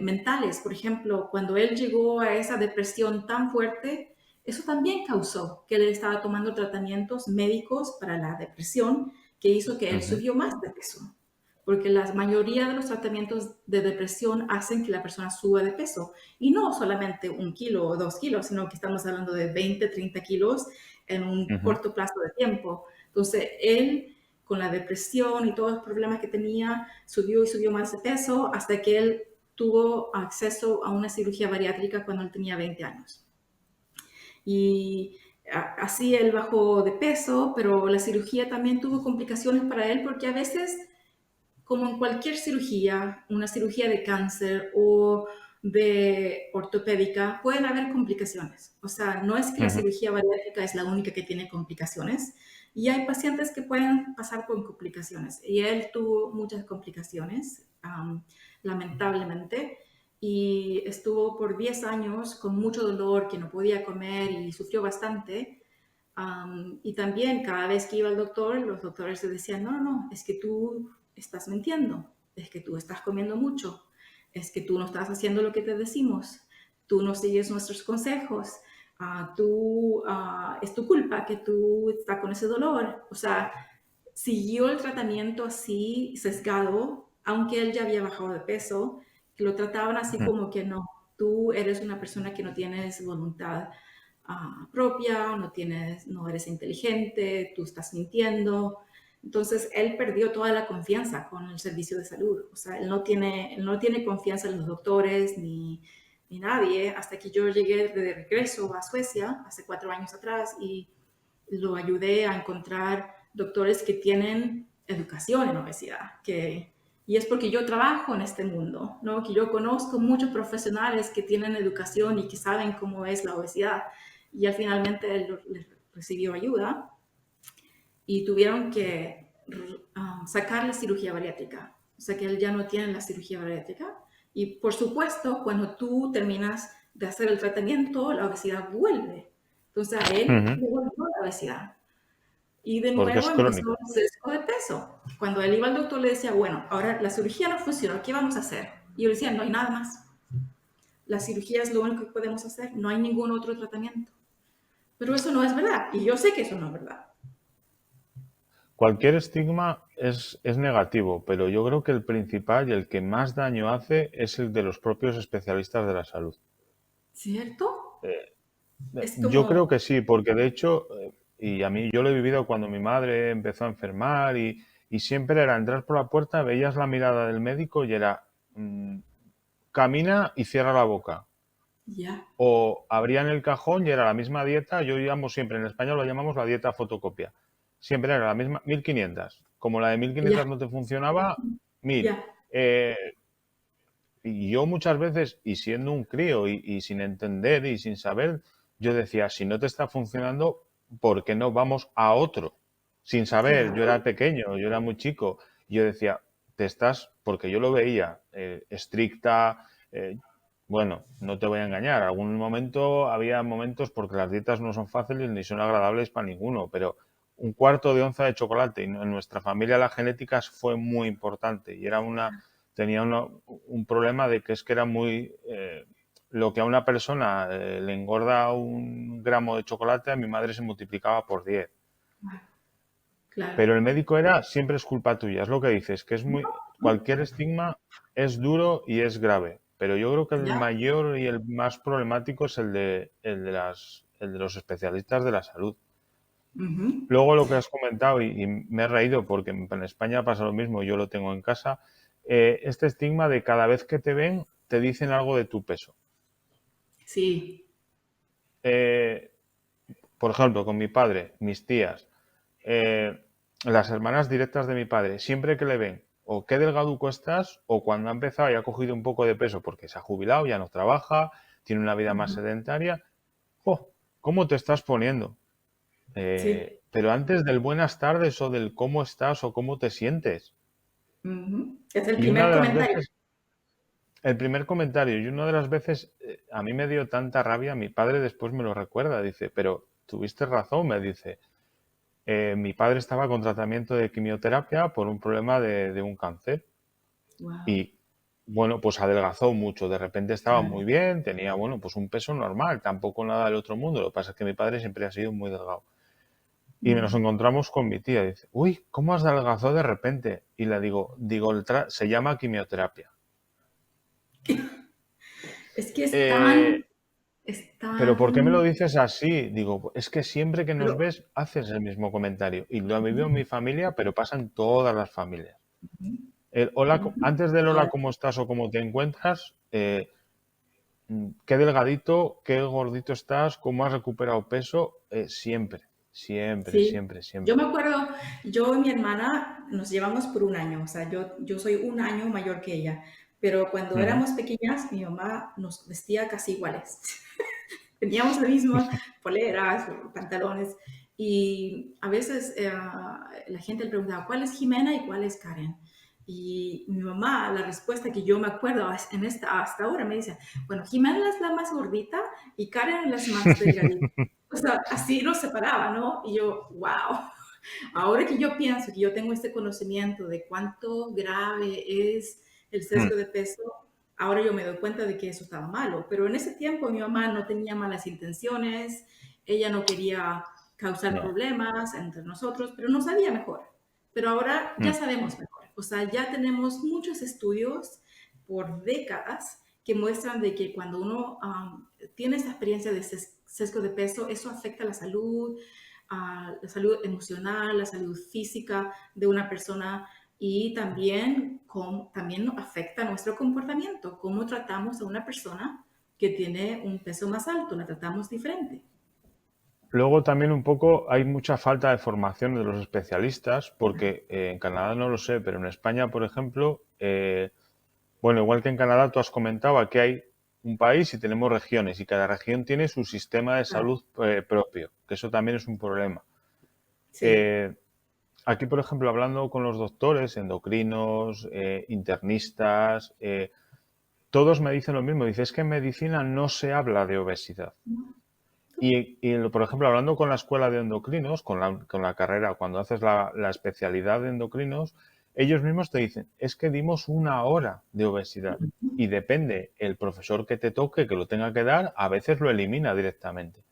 Speaker 2: mentales. Por ejemplo, cuando él llegó a esa depresión tan fuerte, eso también causó que él estaba tomando tratamientos médicos para la depresión que hizo que él
Speaker 1: Ujú,
Speaker 2: subió más de peso porque la mayoría de los tratamientos de depresión hacen que la persona suba de peso. Y no solamente 1 kilo o 2 kilos, sino que estamos hablando de 20, 30 kilos en un
Speaker 1: ujú.
Speaker 2: corto plazo de tiempo. Entonces, él, con la depresión y todos los problemas que tenía, subió y subió más de peso hasta que él tuvo acceso a una cirugía bariátrica cuando él tenía 20 años. Y así él bajó de peso, pero la cirugía también tuvo complicaciones para él porque a veces como en cualquier cirugía, una cirugía de cáncer o de ortopédica, pueden haber complicaciones. O sea, no es que la
Speaker 1: Ujú.
Speaker 2: cirugía bariátrica es la única que tiene complicaciones. Y hay pacientes que pueden pasar por complicaciones. Y él tuvo muchas complicaciones, lamentablemente. Y estuvo por 10 años con mucho dolor, que no podía comer y sufrió bastante. Y también cada vez que iba al doctor, los doctores le decían, no, no, no, es que tú estás mintiendo, es que tú estás comiendo mucho, es que tú no estás haciendo lo que te decimos, tú no sigues nuestros consejos, es tu culpa que tú estás con ese dolor. O sea, siguió el tratamiento así, sesgado, aunque él ya había bajado de peso, que lo trataban así como que no, tú eres una persona que no tienes voluntad propia, no eres inteligente, tú estás mintiendo. Entonces, él perdió toda la confianza con el servicio de salud. O sea, él no tiene confianza en los doctores ni nadie hasta que yo llegué de regreso a Suecia hace 4 años atrás y lo ayudé a encontrar doctores que tienen educación en obesidad, y es porque yo trabajo en este mundo, ¿no? Que yo conozco muchos profesionales que tienen educación y que saben cómo es la obesidad. Y al finalmente él recibió ayuda y tuvieron que sacar la cirugía bariátrica. O sea que él ya no tiene la cirugía bariátrica. Y por supuesto, cuando tú terminas de hacer el tratamiento, la obesidad vuelve. Entonces a él
Speaker 1: Ujú.
Speaker 2: le volvió la obesidad. Y de
Speaker 1: Porque
Speaker 2: nuevo
Speaker 1: es
Speaker 2: empezó
Speaker 1: crónico.
Speaker 2: el sesgo de peso. Cuando él iba al doctor le decía, bueno, ahora la cirugía no funcionó, ¿qué vamos a hacer? Y yo le decía, no hay nada más. La cirugía es lo único que podemos hacer, no hay ningún otro tratamiento. Pero eso no es verdad, y yo sé que eso no es verdad.
Speaker 1: Cualquier estigma es negativo, pero yo creo que el principal y el que más daño hace es el de los propios especialistas de la salud.
Speaker 2: ¿Cierto? Es
Speaker 1: Yo creo
Speaker 2: como,
Speaker 1: que sí, porque de hecho, y a mí yo lo he vivido cuando mi madre empezó a enfermar y siempre era entrar por la puerta, veías la mirada del médico y era camina y cierra la boca.
Speaker 2: ya,
Speaker 1: O abrían el cajón y era la misma dieta, yo llamo siempre, en español lo llamamos la dieta fotocopia. Siempre era la misma, 1500. Como la de mil
Speaker 2: ya,
Speaker 1: quinientas no te funcionaba, 1000.
Speaker 2: ya,
Speaker 1: Eh, y yo muchas veces, y siendo un crío y sin entender y sin saber, yo decía, si no te está funcionando, ¿por qué no vamos a otro? Sin saber, yo era
Speaker 2: claro,
Speaker 1: pequeño, yo era muy chico, y yo decía, te estás, porque yo lo veía, estricta, bueno, no te voy a engañar, había momentos porque las dietas no son fáciles ni son agradables para ninguno, pero un cuarto de onza de chocolate, y en nuestra familia la genética fue muy importante y tenía un problema de que es que era lo que a una persona le engorda un gramo de chocolate, a mi madre se multiplicaba por 10.
Speaker 2: Ah, claro.
Speaker 1: Pero el médico era, siempre es culpa tuya, es lo que dices, que cualquier estigma es duro y es grave. Pero yo creo que el
Speaker 2: Ya.
Speaker 1: mayor y el más problemático es el de los especialistas de la salud.
Speaker 2: Ujú.
Speaker 1: Luego lo que has comentado, y me he reído porque en España pasa lo mismo, yo lo tengo en casa, este estigma de cada vez que te ven te dicen algo de tu peso.
Speaker 2: Sí,
Speaker 1: Eh, por ejemplo, con mi padre, mis tías, eh, las hermanas directas de mi padre, siempre que le ven o qué delgaduco estás o cuando ha empezado y ha cogido un poco de peso porque se ha jubilado, ya no trabaja, tiene una vida más
Speaker 2: ujú,
Speaker 1: sedentaria, ¡jo! ¿Cómo te estás poniendo?
Speaker 2: sí,
Speaker 1: Pero antes del buenas tardes o del cómo estás o cómo te sientes.
Speaker 2: ujú. Es el
Speaker 1: Y una
Speaker 2: primer
Speaker 1: de las
Speaker 2: comentario.
Speaker 1: veces, el primer comentario, y una de las veces a mí me dio tanta rabia, mi padre después me lo recuerda, dice, pero tuviste razón, me dice, mi padre estaba con tratamiento de quimioterapia por un problema de un cáncer
Speaker 2: Wow,
Speaker 1: y, bueno, pues adelgazó mucho. De repente estaba
Speaker 2: claro.
Speaker 1: muy bien, tenía, bueno, pues un peso normal, tampoco nada del otro mundo. Lo que pasa es que mi padre siempre ha sido muy delgado. Y nos
Speaker 2: Mm.
Speaker 1: encontramos con mi tía. Dice, uy, ¿cómo has adelgazado de repente? Y le digo, se llama quimioterapia.
Speaker 2: Es que
Speaker 1: "Eh,
Speaker 2: es
Speaker 1: pero ¿por qué me lo
Speaker 2: tan,
Speaker 1: dices así? Digo, es que siempre que nos
Speaker 2: lo-
Speaker 1: ves haces el mismo comentario. Y lo ha vivido en
Speaker 2: ujú,
Speaker 1: mi familia, pero pasa en todas las familias.
Speaker 2: ujú,
Speaker 1: El hola,
Speaker 2: ujú.
Speaker 1: antes del hola,
Speaker 2: Claro.
Speaker 1: ¿cómo estás o cómo te encuentras? Qué delgadito, qué gordito estás, cómo has recuperado peso, siempre, siempre,
Speaker 2: Sí,
Speaker 1: siempre,
Speaker 2: yo
Speaker 1: siempre.
Speaker 2: me acuerdo, yo y mi hermana nos llevamos por un año, o sea, yo soy un año mayor que ella, pero cuando
Speaker 1: Ujú.
Speaker 2: éramos pequeñas, mi mamá nos vestía casi iguales. Teníamos las mismas poleras, pantalones, y a veces la gente le preguntaba, ¿cuál es Jimena y cuál es Karen? Y mi mamá, la respuesta que yo me acuerdo hasta ahora, me dice, bueno, Jimena es la más gordita y Karen es la más delgadita. O sea, así nos separaba, ¿no? Y yo, wow. Ahora que yo pienso que yo tengo este conocimiento de cuánto grave es el
Speaker 1: Mm,
Speaker 2: sesgo de peso, ahora yo me doy cuenta de que eso estaba malo. Pero en ese tiempo mi mamá no tenía malas intenciones, ella no quería causar
Speaker 1: no,
Speaker 2: problemas entre nosotros, pero no sabía mejor. Pero ahora ya
Speaker 1: mm,
Speaker 2: sabemos mejor. O sea, ya tenemos muchos estudios por décadas que muestran de que cuando uno tiene esta experiencia de sesgo de peso, eso afecta la salud, a la salud emocional, la salud física de una persona y también afecta nuestro comportamiento, cómo tratamos a una persona que tiene un peso más alto, la tratamos diferente.
Speaker 1: Luego también un poco hay mucha falta de formación de los especialistas, porque en Canadá no lo sé, pero en España, por ejemplo, bueno, igual que en Canadá, tú has comentado, aquí hay un país y tenemos regiones, y cada región tiene su sistema de
Speaker 2: Claro,
Speaker 1: salud propio, que eso también es un problema.
Speaker 2: sí.
Speaker 1: Eh, Aquí, por ejemplo, hablando con los doctores, endocrinos, internistas, todos me dicen lo mismo. Dice, es que en medicina no se habla de obesidad. Por ejemplo, hablando con la escuela de endocrinos, con la carrera, cuando haces la especialidad de endocrinos, ellos mismos te dicen, es que dimos una hora de obesidad. Y depende el profesor que te toque, que lo tenga que dar, a veces lo elimina directamente.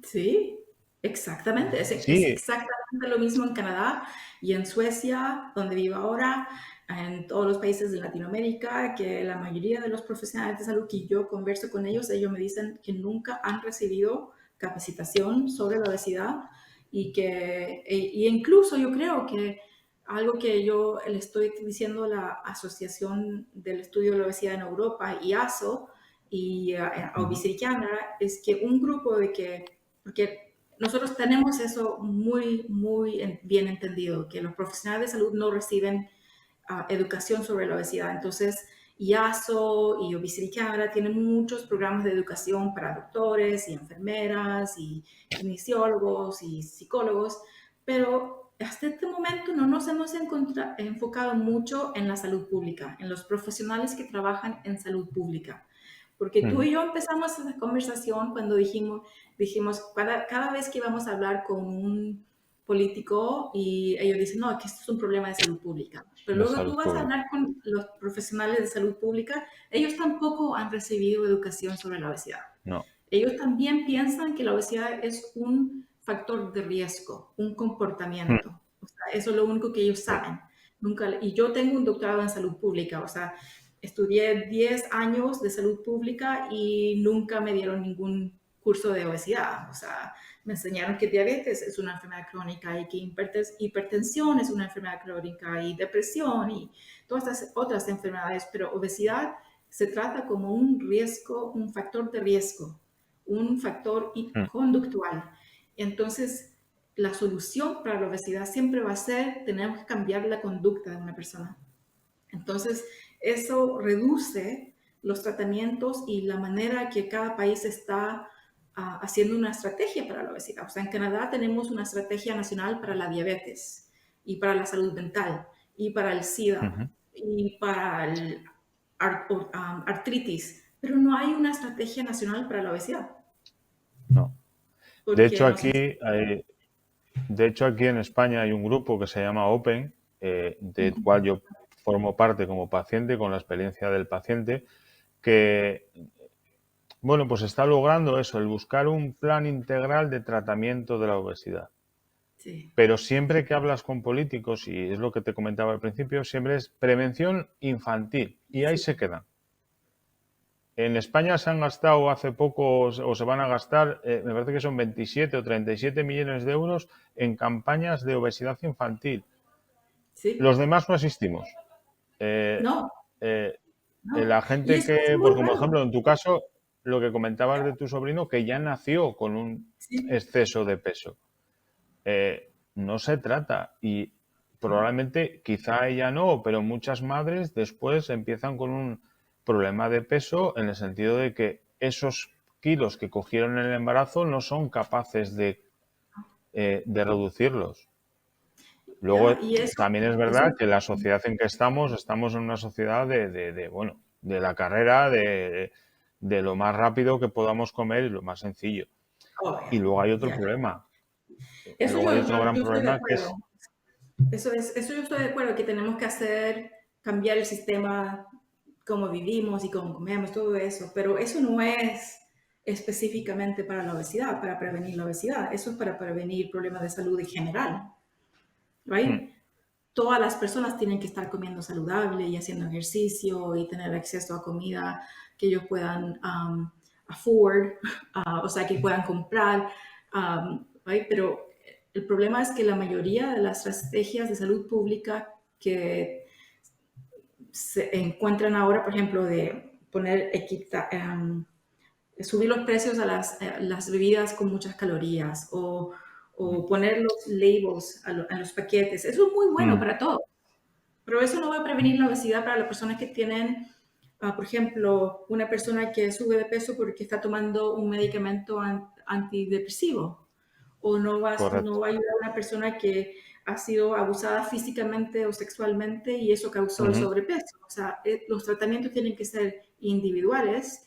Speaker 2: Sí, exactamente. Es
Speaker 1: Sí,
Speaker 2: exactamente lo mismo en Canadá y en Suecia, donde vivo ahora, en todos los países de Latinoamérica, que la mayoría de los profesionales de salud que yo converso con ellos me dicen que nunca han recibido capacitación sobre la obesidad y incluso yo creo que algo que yo le estoy diciendo a la Asociación del Estudio de la Obesidad en Europa, IASO, y a
Speaker 1: ujú,
Speaker 2: Obesity es que un grupo de que porque nosotros tenemos eso muy bien entendido, que los profesionales de salud no reciben educación sobre la obesidad. Entonces, IASO y Obesity Canada tienen muchos programas de educación para doctores y enfermeras y kinesiólogos y psicólogos, pero hasta este momento no nos hemos enfocado mucho en la salud pública, en los profesionales que trabajan en salud pública, Porque tú
Speaker 1: Ujú.
Speaker 2: y yo empezamos esa conversación cuando dijimos cada vez que íbamos a hablar con un político y ellos dicen, no, que esto es un problema de salud pública. Pero
Speaker 1: De
Speaker 2: luego tú
Speaker 1: salud
Speaker 2: vas a
Speaker 1: pública.
Speaker 2: hablar con los profesionales de salud pública, ellos tampoco han recibido educación sobre la obesidad.
Speaker 1: No.
Speaker 2: Ellos también piensan que la obesidad es un factor de riesgo, un
Speaker 1: Mm.
Speaker 2: comportamiento. O sea, eso es lo único que ellos
Speaker 1: Sí.
Speaker 2: saben. Y yo tengo un doctorado en salud pública, o sea, estudié 10 años de salud pública y nunca me dieron ningún curso de obesidad. O sea, me enseñaron que diabetes es una enfermedad crónica y que hipertensión es una enfermedad crónica y depresión y todas estas otras enfermedades, pero obesidad se trata como un riesgo, un factor de riesgo, un factor
Speaker 1: Mm.
Speaker 2: conductual. Entonces, la solución para la obesidad siempre va a ser, tenemos que cambiar la conducta de una persona. Entonces, eso reduce los tratamientos y la manera que cada país está haciendo una estrategia para la obesidad. O sea, en Canadá tenemos una estrategia nacional para la diabetes y para la salud mental y para el SIDA
Speaker 1: Ujú.
Speaker 2: y para el artritis, pero no hay una estrategia nacional para la obesidad
Speaker 1: No. De
Speaker 2: porque
Speaker 1: hecho,
Speaker 2: nos...
Speaker 1: aquí de hecho, aquí en España hay un grupo que se llama Open, del cual yo formo parte como paciente, con la experiencia del paciente, que, bueno, pues está logrando eso, el buscar un plan integral de tratamiento de la obesidad.
Speaker 2: Sí,
Speaker 1: Pero siempre que hablas con políticos, y es lo que te comentaba al principio, siempre es prevención infantil, y ahí
Speaker 2: sí,
Speaker 1: se quedan. En España se han gastado hace poco, o se van a gastar, me parece que son 27 o 37 millones de euros en campañas de obesidad infantil. Los
Speaker 2: sí.
Speaker 1: demás no asistimos. Eh,
Speaker 2: No,
Speaker 1: eh,
Speaker 2: no.
Speaker 1: la
Speaker 2: Y
Speaker 1: gente
Speaker 2: eso es
Speaker 1: que,
Speaker 2: muy
Speaker 1: por como
Speaker 2: raro.
Speaker 1: ejemplo en tu caso, lo que comentabas de tu sobrino, que ya nació con un
Speaker 2: Sí,
Speaker 1: exceso de peso. No se trata y probablemente, quizá ella no, pero muchas madres después empiezan con un problema de peso en el sentido de que esos kilos que cogieron en el embarazo no son capaces de reducirlos. Luego,
Speaker 2: ya, y
Speaker 1: también es
Speaker 2: eso,
Speaker 1: verdad que la sociedad en que estamos en una sociedad bueno, de la carrera, de lo más rápido que podamos comer y lo más sencillo. Y
Speaker 2: obvio,
Speaker 1: luego hay otro
Speaker 2: ya.
Speaker 1: problema.
Speaker 2: Eso
Speaker 1: Luego hay otro gran
Speaker 2: yo estoy de
Speaker 1: problema que
Speaker 2: acuerdo.
Speaker 1: es,
Speaker 2: Eso yo estoy de acuerdo que tenemos que hacer, cambiar el sistema, cómo vivimos y cómo comemos, todo eso, pero eso no es específicamente para la obesidad, para prevenir la obesidad, eso es para prevenir problemas de salud en general,
Speaker 1: hmm,
Speaker 2: ¿right? Todas las personas tienen que estar comiendo saludable y haciendo ejercicio y tener acceso a comida que ellos puedan afford, o sea, que puedan comprar, right? Pero el problema es que la mayoría de las estrategias de salud pública que se encuentran ahora, por ejemplo, de poner subir los precios a las bebidas con muchas calorías o poner los labels a los paquetes, eso es muy bueno
Speaker 1: hmm,
Speaker 2: para todos. Pero eso no va a prevenir la obesidad para las personas que tienen, por ejemplo, una persona que sube de peso porque está tomando un medicamento antidepresivo. O no
Speaker 1: correcto.
Speaker 2: va a ayudar a una persona que ha sido abusada físicamente o sexualmente y eso causó el
Speaker 1: Ujú.
Speaker 2: sobrepeso. O sea, los tratamientos tienen que ser individuales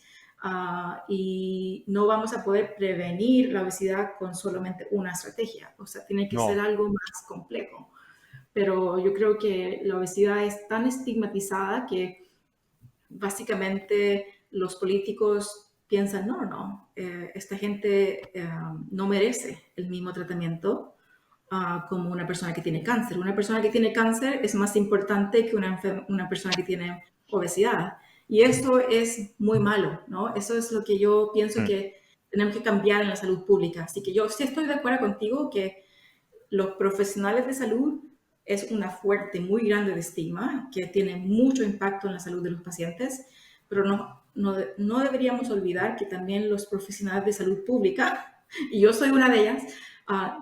Speaker 2: y no vamos a poder prevenir la obesidad con solamente una estrategia. O sea, tiene que ser
Speaker 1: No,
Speaker 2: algo más complejo, pero yo creo que la obesidad es tan estigmatizada que básicamente los políticos piensan, no, esta gente no merece el mismo tratamiento como una persona que tiene cáncer. Una persona que tiene cáncer es más importante que una persona que tiene obesidad. Y eso es muy malo, ¿no? Eso es lo que yo pienso
Speaker 1: mm,
Speaker 2: que tenemos que cambiar en la salud pública. Así que yo sí estoy de acuerdo contigo que los profesionales de salud es una fuerte muy grande de estigma que tiene mucho impacto en la salud de los pacientes, pero no deberíamos olvidar que también los profesionales de salud pública, y yo soy una de ellas,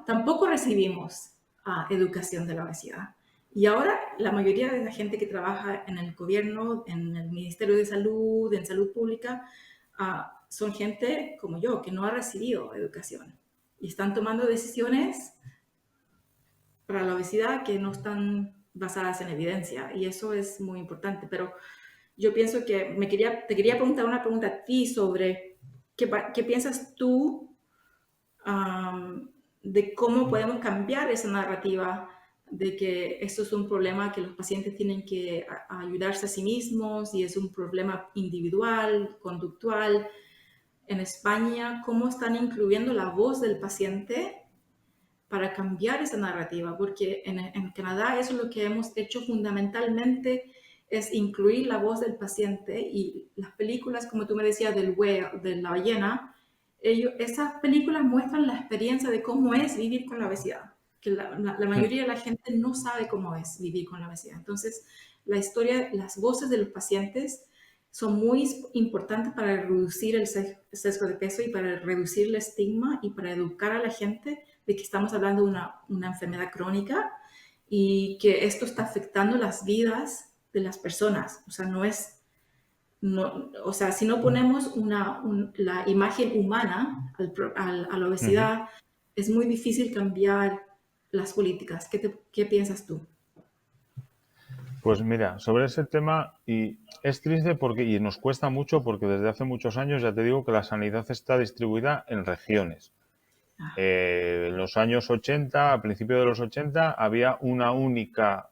Speaker 2: tampoco recibimos educación de la obesidad. Y ahora la mayoría de la gente que trabaja en el gobierno, en el Ministerio de Salud, en salud pública, son gente como yo, que no ha recibido educación y están tomando decisiones para la obesidad que no están basadas en evidencia y eso es muy importante. Pero yo pienso que te quería preguntar una pregunta a ti sobre qué piensas tú de cómo podemos cambiar esa narrativa de que esto es un problema que los pacientes tienen que ayudarse a sí mismos y es un problema individual, conductual. En España, ¿cómo están incluyendo la voz del paciente para cambiar esa narrativa? Porque en Canadá eso es lo que hemos hecho fundamentalmente, es incluir la voz del paciente, y las películas, como tú me decías, del whale, de la ballena, esas películas muestran la experiencia de cómo es vivir con la obesidad, que la mayoría de la gente no sabe cómo es vivir con la obesidad. Entonces, la historia, las voces de los pacientes son muy importantes para reducir el sesgo de peso y para reducir el estigma y para educar a la gente de que estamos hablando de una enfermedad crónica y que esto está afectando las vidas de las personas. O sea, no es, no, o sea, si no ponemos la imagen humana a la
Speaker 1: Ujú.
Speaker 2: obesidad, es muy difícil cambiar las políticas. ¿Qué piensas tú?
Speaker 1: Pues mira, sobre ese tema, y es triste porque, y nos cuesta mucho porque desde hace muchos años ya te digo que la sanidad está distribuida en regiones.
Speaker 2: Ah,
Speaker 1: En los años 80, a principios de los 80, había una única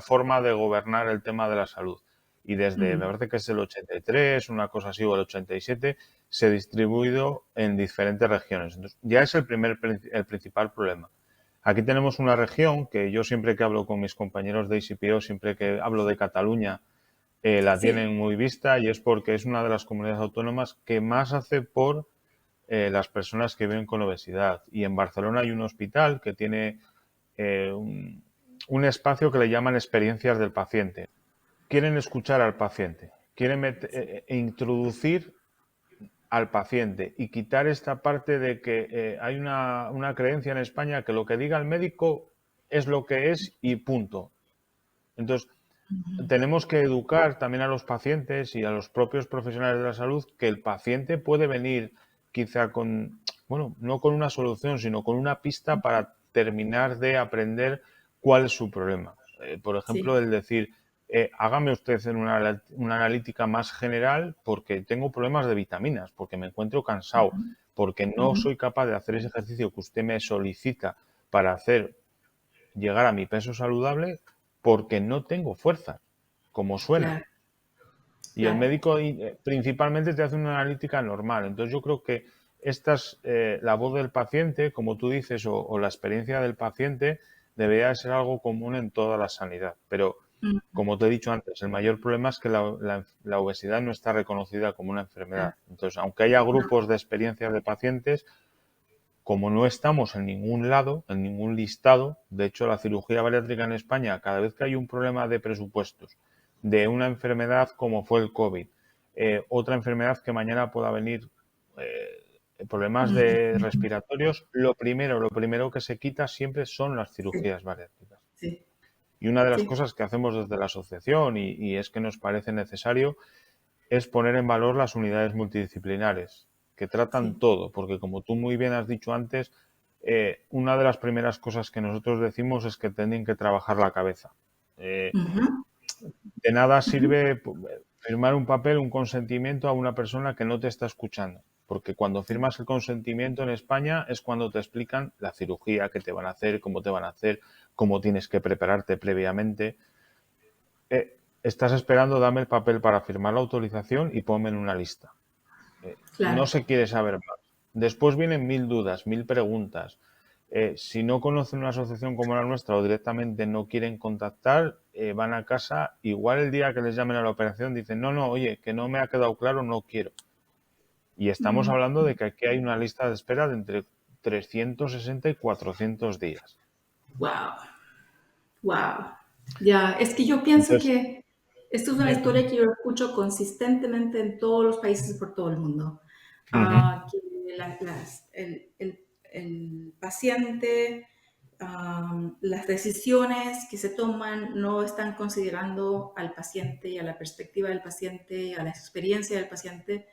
Speaker 1: forma de gobernar el tema de la salud. Y desde, me
Speaker 2: mm,
Speaker 1: parece que es el 83, una cosa así, o el 87, se ha distribuido en diferentes regiones. Entonces, ya es el principal problema. Aquí tenemos una región que yo siempre que hablo con mis compañeros de ICPO, siempre que hablo de Cataluña, la
Speaker 2: sí.
Speaker 1: tienen muy vista y es porque es una de las comunidades autónomas que más hace por las personas que viven con obesidad. Y en Barcelona hay un hospital que tiene eh, un espacio que le llaman experiencias del paciente. Quieren escuchar al paciente, quieren introducir al paciente y quitar esta parte de que hay una creencia en España que lo que diga el médico es lo que es y punto. Entonces, tenemos que educar también a los pacientes y a los propios profesionales de la salud que el paciente puede venir quizá con, bueno, no con una solución, sino con una pista para terminar de aprender cuál es su problema. Por ejemplo,
Speaker 2: Sí.
Speaker 1: el decir, hágame usted en una analítica más general porque tengo problemas de vitaminas, porque me encuentro cansado, porque no
Speaker 2: Ujú,
Speaker 1: soy capaz de hacer ese ejercicio que usted me solicita para hacer llegar a mi peso saludable porque no tengo fuerza, como suena.
Speaker 2: claro,
Speaker 1: Y el
Speaker 2: claro.
Speaker 1: médico principalmente te hace una analítica normal. Entonces yo creo que la voz del paciente, como tú dices, o la experiencia del paciente, debería ser algo común en toda la sanidad. Pero,
Speaker 2: Mm,
Speaker 1: como te he dicho antes, el mayor problema es que la obesidad no está reconocida como una
Speaker 2: claro.
Speaker 1: enfermedad. Entonces, aunque haya
Speaker 2: No,
Speaker 1: grupos de experiencias de pacientes, como no estamos en ningún lado, en ningún listado, de hecho la cirugía bariátrica en España, cada vez que hay un problema de presupuestos, de una enfermedad como fue el COVID, otra enfermedad que mañana pueda venir, problemas de
Speaker 2: mm,
Speaker 1: respiratorios, lo primero que se quita siempre son las
Speaker 2: sí,
Speaker 1: cirugías bariátricas.
Speaker 2: sí,
Speaker 1: Y una de las
Speaker 2: sí.
Speaker 1: cosas que hacemos desde la asociación, y es que nos parece necesario, es poner en valor las unidades multidisciplinares, que tratan
Speaker 2: Sí.
Speaker 1: todo, porque como tú muy bien has dicho antes, una de las primeras cosas que nosotros decimos es que tienen que trabajar la cabeza. Eh,
Speaker 2: Ujú,
Speaker 1: de nada
Speaker 2: ujú,
Speaker 1: sirve firmar un papel, un consentimiento a una persona que no te está escuchando, porque cuando firmas el consentimiento en España es cuando te explican la cirugía que te van a hacer, cómo te van a hacer, cómo tienes que prepararte previamente. Estás esperando, dame el papel para firmar la autorización y ponme en una lista. No
Speaker 2: claro.
Speaker 1: se quiere saber más. Después vienen mil dudas, mil preguntas. Si no conocen una asociación como la nuestra o directamente no quieren contactar, van a casa, igual el día que les llamen a la operación dicen, no, no, oye, que no me ha quedado claro, no quiero. Y estamos
Speaker 2: Mm,
Speaker 1: hablando de que aquí hay una lista de espera de entre 360 y 400 días.
Speaker 2: wow, wow. Ya, es que yo pienso
Speaker 1: Entonces,
Speaker 2: que esto es una historia que yo escucho consistentemente en todos los países por todo el mundo.
Speaker 1: ujú,
Speaker 2: Que el paciente, las decisiones que se toman no están considerando al paciente, a la perspectiva del paciente, a la experiencia del paciente.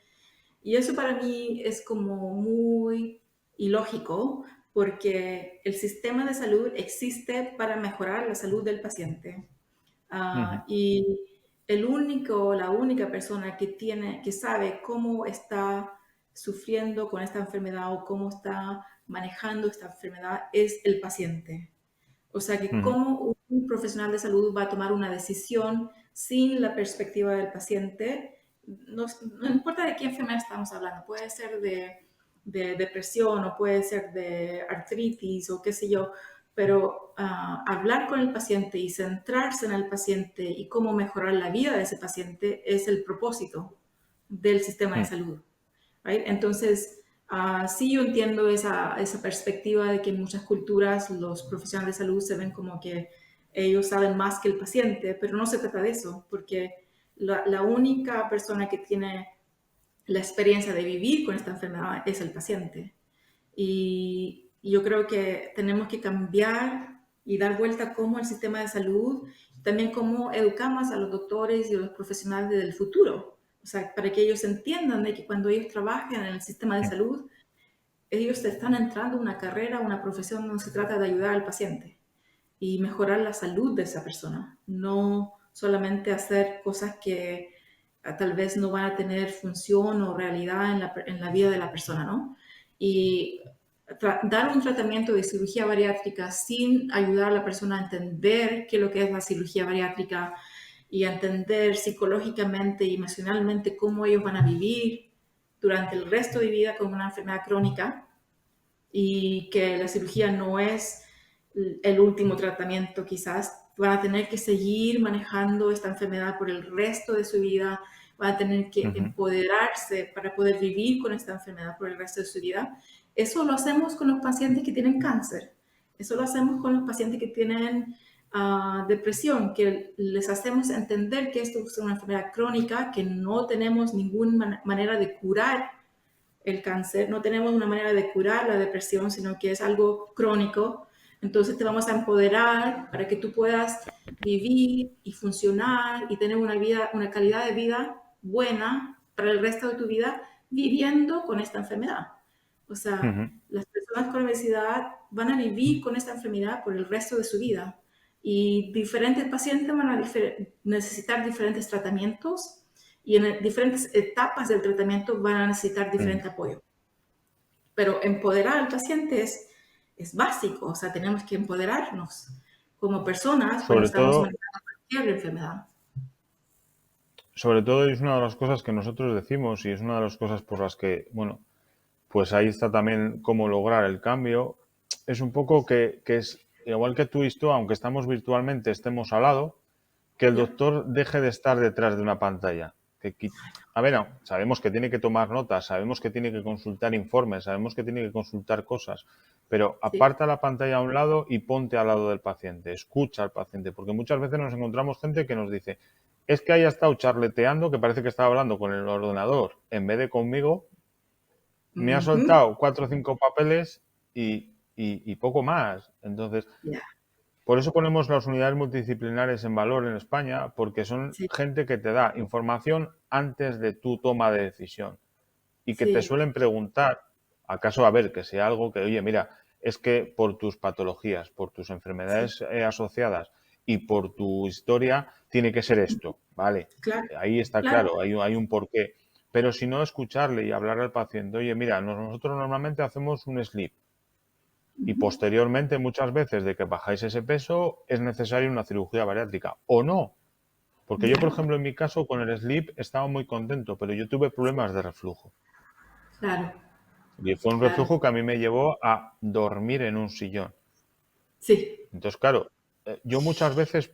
Speaker 2: Y eso para mí es como muy ilógico porque el sistema de salud existe para mejorar la salud del paciente.
Speaker 1: Ujú,
Speaker 2: Y la única persona que sabe cómo está sufriendo con esta enfermedad o cómo está manejando esta enfermedad es el paciente. O sea que
Speaker 1: ujú,
Speaker 2: cómo un profesional de salud va a tomar una decisión sin la perspectiva del paciente, no importa de qué enfermedad estamos hablando, puede ser de depresión o puede ser de artritis o qué sé yo, pero hablar con el paciente y centrarse en el paciente y cómo mejorar la vida de ese paciente es el propósito del sistema de
Speaker 1: ujú,
Speaker 2: salud. Right? Entonces, sí yo entiendo esa perspectiva de que en muchas culturas los profesionales de salud se ven como que ellos saben más que el paciente, pero no se trata de eso, porque la única persona que tiene la experiencia de vivir con esta enfermedad es el paciente. Y yo creo que tenemos que cambiar y dar vuelta cómo el sistema de salud, también cómo educamos a los doctores y a los profesionales del futuro. O sea, para que ellos entiendan de que cuando ellos trabajan en el sistema de
Speaker 1: ujú,
Speaker 2: salud, ellos están entrando a una carrera, una profesión donde se trata de ayudar al paciente y mejorar la salud de esa persona, no solamente hacer cosas que tal vez no van a tener función o realidad en la vida de la persona, ¿no? Y dar un tratamiento de cirugía bariátrica sin ayudar a la persona a entender qué es lo que es la cirugía bariátrica y a entender psicológicamente y emocionalmente cómo ellos van a vivir durante el resto de vida con una enfermedad crónica y que la cirugía no es el último tratamiento quizás, van a tener que seguir manejando esta enfermedad por el resto de su vida, van a tener que
Speaker 1: ujú,
Speaker 2: empoderarse para poder vivir con esta enfermedad por el resto de su vida. Eso lo hacemos con los pacientes que tienen cáncer, eso lo hacemos con los pacientes que tienen depresión, que les hacemos entender que esto es una enfermedad crónica, que no tenemos ninguna manera de curar el cáncer, no tenemos una manera de curar la depresión, sino que es algo crónico. Entonces te vamos a empoderar para que tú puedas vivir y funcionar y tener una vida, una calidad de vida buena para el resto de tu vida viviendo con esta enfermedad. O sea,
Speaker 1: ujú.
Speaker 2: las personas con obesidad van a vivir con esta enfermedad por el resto de su vida y diferentes pacientes van a necesitar diferentes tratamientos y en diferentes etapas del tratamiento van a necesitar
Speaker 1: Mm.
Speaker 2: diferente apoyo. Pero empoderar al paciente es básico, o sea, tenemos que empoderarnos como personas cuando
Speaker 1: Sobre
Speaker 2: estamos
Speaker 1: todo,
Speaker 2: manejando cualquier enfermedad.
Speaker 1: sobre todo es una de las cosas que nosotros decimos y es una de las cosas por las que, bueno, pues ahí está también cómo lograr el cambio. Es un poco que es, igual que tú y tú, aunque estamos virtualmente, estemos al lado, que el
Speaker 2: ¿Ya?
Speaker 1: doctor deje de estar detrás de una pantalla. A ver, no, sabemos que tiene que tomar notas, sabemos que tiene que consultar informes, sabemos que tiene que consultar cosas, pero
Speaker 2: Sí.
Speaker 1: aparta la pantalla a un lado y ponte al lado del paciente, escucha al paciente, porque muchas veces nos encontramos gente que nos dice, es que haya estado charleteando, que parece que estaba hablando con el ordenador en vez de conmigo, me ha
Speaker 2: Ujú.
Speaker 1: soltado cuatro o cinco papeles y poco más. Entonces,
Speaker 2: Ya.
Speaker 1: por eso ponemos las unidades multidisciplinares en valor en España, porque son
Speaker 2: Sí.
Speaker 1: gente que te da información antes de tu toma de decisión y que te
Speaker 2: Sí.
Speaker 1: suelen preguntar, acaso a ver, que sea algo que, oye, mira, es que por tus patologías, por tus
Speaker 2: Sí.
Speaker 1: enfermedades asociadas y por tu historia, tiene que ser esto, ¿vale?
Speaker 2: Claro.
Speaker 1: Ahí está
Speaker 2: Claro.
Speaker 1: claro, hay un porqué. Pero si no, escucharle y hablar al paciente, oye, mira, nosotros normalmente hacemos un sleep y
Speaker 2: Ujú.
Speaker 1: posteriormente muchas veces de que bajáis ese peso es necesaria una cirugía bariátrica o no. Porque yo, por
Speaker 2: Ya.
Speaker 1: ejemplo, en mi caso con el sleep estaba muy contento, pero yo tuve
Speaker 2: Sí.
Speaker 1: problemas de reflujo.
Speaker 2: Claro.
Speaker 1: Y fue un
Speaker 2: Claro.
Speaker 1: reflujo que a mí me llevó a dormir en un sillón.
Speaker 2: Sí.
Speaker 1: Entonces, claro, yo muchas veces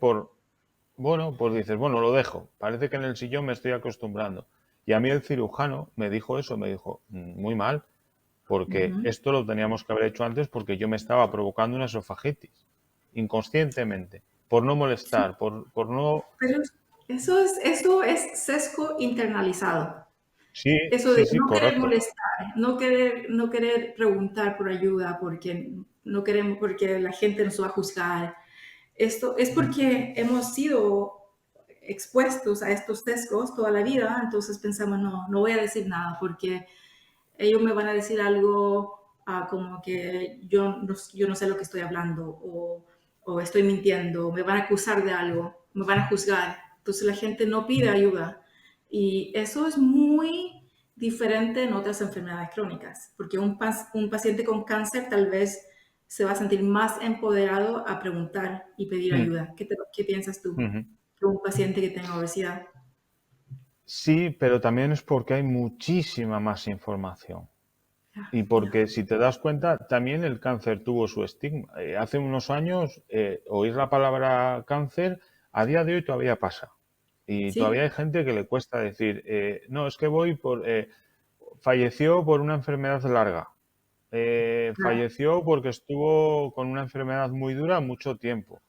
Speaker 1: bueno, pues dices, bueno, lo dejo. Parece que en el sillón me estoy acostumbrando. Y a mí el cirujano me dijo eso, me dijo, muy mal, porque
Speaker 2: Ujú.
Speaker 1: esto lo teníamos que haber hecho antes porque yo me estaba provocando una esofagitis, inconscientemente, por no
Speaker 2: Sí.
Speaker 1: molestar, por no...
Speaker 2: Pero eso es sesgo internalizado.
Speaker 1: Sí,
Speaker 2: Eso de
Speaker 1: sí, sí,
Speaker 2: no querer
Speaker 1: correcto.
Speaker 2: molestar, no querer preguntar por ayuda porque no queremos, porque la gente nos va a juzgar. Esto es porque hemos sido expuestos a estos sesgos toda la vida, entonces pensamos, no voy a decir nada porque ellos me van a decir algo como que yo no sé lo que estoy hablando o estoy mintiendo, o me van a acusar de algo, me van a juzgar. Entonces la gente no pide ayuda. Y eso es muy diferente en otras enfermedades crónicas, porque un paciente con cáncer tal vez se va a sentir más empoderado a preguntar y pedir
Speaker 1: Mm,
Speaker 2: ayuda. ¿Qué piensas tú?
Speaker 1: ujú.
Speaker 2: Que un paciente que tenga obesidad.
Speaker 1: Sí, pero también es porque hay muchísima más información.
Speaker 2: Ya,
Speaker 1: Y
Speaker 2: ya.
Speaker 1: porque si te das cuenta, también el cáncer tuvo su estigma. Hace unos años, oír la palabra cáncer, a día de hoy todavía pasa. Y todavía hay
Speaker 2: Sí,
Speaker 1: gente que le cuesta decir, no, es que falleció por una enfermedad larga.
Speaker 2: claro.
Speaker 1: Falleció porque estuvo con una enfermedad muy dura mucho tiempo.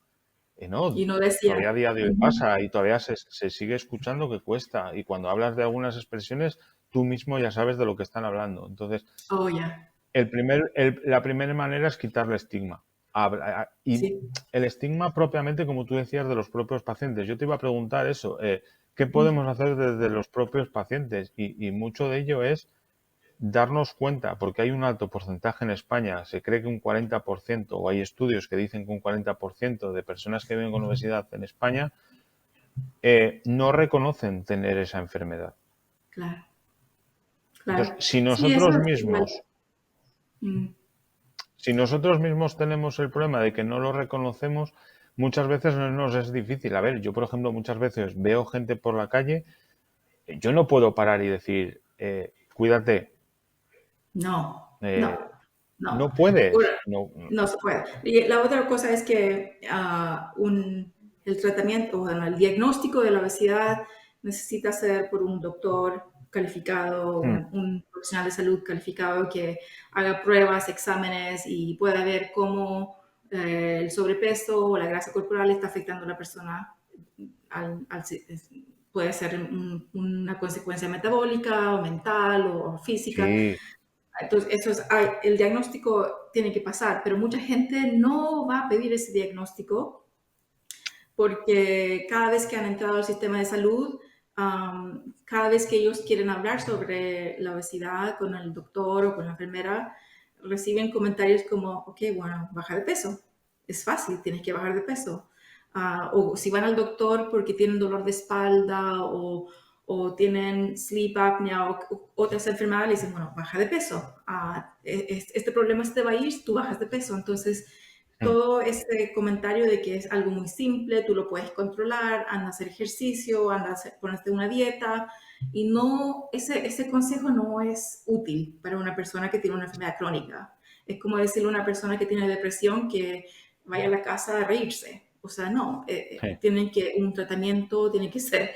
Speaker 1: No,
Speaker 2: Y no decía.
Speaker 1: todavía a día de hoy
Speaker 2: Ujú.
Speaker 1: pasa y todavía se sigue escuchando que cuesta. Y cuando hablas de algunas expresiones, tú mismo ya sabes de lo que están hablando. Entonces,
Speaker 2: Oh, ya.
Speaker 1: la primera manera es quitarle estigma. Y
Speaker 2: Sí.
Speaker 1: el estigma propiamente, como tú decías, de los propios pacientes. Yo te iba a preguntar eso, ¿qué
Speaker 2: Mm.
Speaker 1: podemos hacer desde los propios pacientes? Y mucho de ello es darnos cuenta, porque hay un alto porcentaje en España, se cree que un 40%, o hay estudios que dicen que un 40% de personas que viven con obesidad en España no reconocen tener esa enfermedad.
Speaker 2: Claro,
Speaker 1: Entonces,
Speaker 2: claro. Sí, eso es igual. Mm.
Speaker 1: si nosotros mismos tenemos el problema de que no lo reconocemos, muchas veces nos es difícil. A ver, yo, por ejemplo, muchas veces veo gente por la calle, yo no puedo parar y decir, cuídate,
Speaker 2: No, no,
Speaker 1: eh,
Speaker 2: no.
Speaker 1: no puedes.
Speaker 2: Ahora,
Speaker 1: No,
Speaker 2: no se puede. Y la otra cosa es que el tratamiento, bueno, el diagnóstico de la obesidad necesita ser por un doctor calificado,
Speaker 1: mm,
Speaker 2: un profesional de salud calificado que haga pruebas, exámenes y pueda ver cómo el sobrepeso o la grasa corporal está afectando a la persona. al- al- Puede ser una consecuencia metabólica o mental o física.
Speaker 1: sí,
Speaker 2: Entonces, el diagnóstico tiene que pasar, pero mucha gente no va a pedir ese diagnóstico porque cada vez que han entrado al sistema de salud, cada vez que ellos quieren hablar sobre la obesidad con el doctor o con la enfermera, reciben comentarios como, ok, bueno, baja de peso. Es fácil, tienes que bajar de peso. O si van al doctor porque tienen dolor de espalda o tienen sleep apnea o otras enfermedades, le dicen, bueno, baja de peso. Este problema se te va a ir, tú bajas de peso. Entonces,
Speaker 1: mm,
Speaker 2: todo este comentario de que es algo muy simple, tú lo puedes controlar, anda a hacer ejercicio, ponerte una dieta, y no, ese consejo no es útil para una persona que tiene una enfermedad crónica. Es como decirle a una persona que tiene depresión que vaya a la casa a reírse. O sea, no,
Speaker 1: sí,
Speaker 2: un tratamiento tiene que ser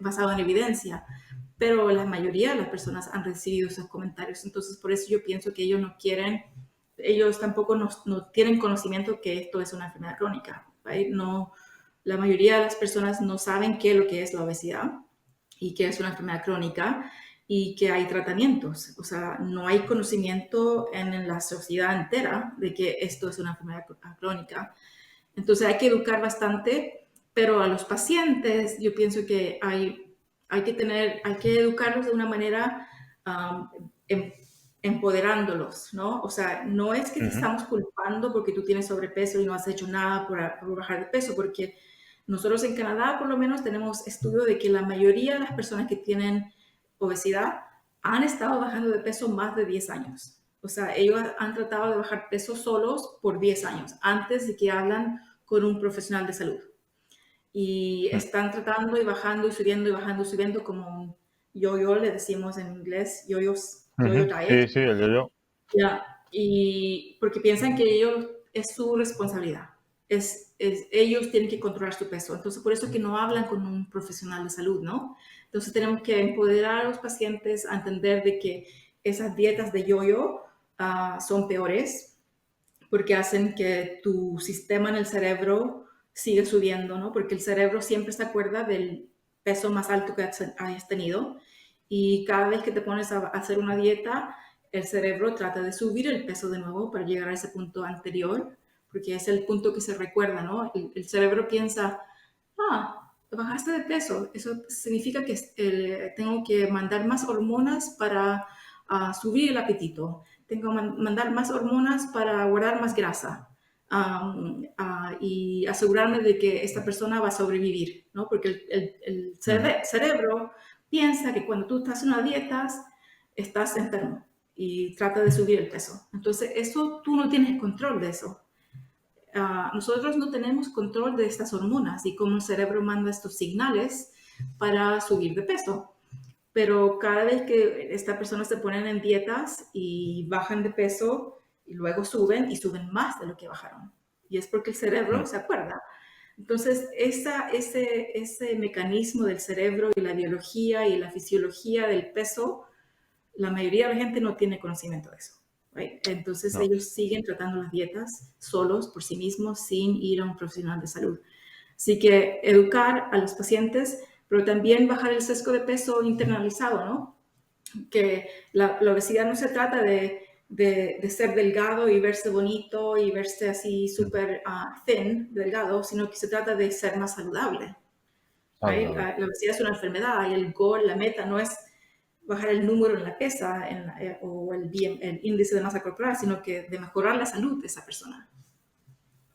Speaker 2: basado en evidencia, pero la mayoría de las personas han recibido esos comentarios, entonces por eso yo pienso que ellos tampoco no tienen conocimiento que esto es una enfermedad crónica. ¿Right? No, la mayoría de las personas no saben qué es lo que es la obesidad y que es una enfermedad crónica y que hay tratamientos. O sea, no hay conocimiento en la sociedad entera de que esto es una enfermedad crónica. Entonces hay que educar bastante, pero a los pacientes yo pienso que hay que educarlos de una manera um, em- empoderándolos, ¿no? O sea, no es que te
Speaker 1: ujú,
Speaker 2: estamos culpando porque tú tienes sobrepeso y no has hecho nada por bajar de peso, porque nosotros en Canadá por lo menos tenemos estudio de que la mayoría de las personas que tienen obesidad han estado bajando de peso más de 10 años. O sea, ellos han tratado de bajar peso solos por 10 años antes de que hablan con un profesional de salud. Y
Speaker 1: mm,
Speaker 2: están tratando y bajando y subiendo y bajando y subiendo como un yo-yo, le decimos en inglés, yo-yo
Speaker 1: ujú,
Speaker 2: diet.
Speaker 1: sí, sí, el yo-yo.
Speaker 2: Ya. Y porque piensan que ellos es su responsabilidad. Ellos tienen que controlar su peso. Entonces, por eso que no hablan con un profesional de salud, ¿no? Entonces, tenemos que empoderar a los pacientes a entender de que esas dietas de yo-yo son peores porque hacen que tu sistema en el cerebro siga subiendo, ¿no? Porque el cerebro siempre se acuerda del peso más alto que hayas tenido y cada vez que te pones a hacer una dieta, el cerebro trata de subir el peso de nuevo para llegar a ese punto anterior, porque es el punto que se recuerda, ¿no? El cerebro piensa, bajaste de peso, eso significa que tengo que mandar más hormonas para subir el apetito, tengo que mandar más hormonas para guardar más grasa. y asegurarme de que esta persona va a sobrevivir, ¿no? Porque el
Speaker 1: Ujú.
Speaker 2: cerebro piensa que cuando tú estás en una dieta estás enfermo y trata de subir el peso. Entonces, eso tú no tienes control de eso. Nosotros no tenemos control de estas hormonas y cómo el cerebro manda estos señales para subir de peso. Pero cada vez que estas personas se ponen en dietas y bajan de peso y luego suben y suben más de lo que bajaron. Y es porque el cerebro
Speaker 1: Mm.
Speaker 2: se acuerda. Entonces, ese mecanismo del cerebro y la biología y la fisiología del peso, la mayoría de la gente no tiene conocimiento de eso. Right? Entonces,
Speaker 1: No.
Speaker 2: ellos siguen tratando las dietas solos, por sí mismos, sin ir a un profesional de salud. Así que educar a los pacientes, pero también bajar el sesgo de peso internalizado, ¿no? Que la obesidad no se trata de ser delgado y verse bonito y verse así
Speaker 1: Ujú.
Speaker 2: súper thin, delgado, sino que se trata de ser más saludable. Right?
Speaker 1: Saludable.
Speaker 2: La obesidad es una enfermedad y el goal, la meta no es bajar el número en la pesa o el índice de masa corporal, sino que de mejorar la salud de esa persona.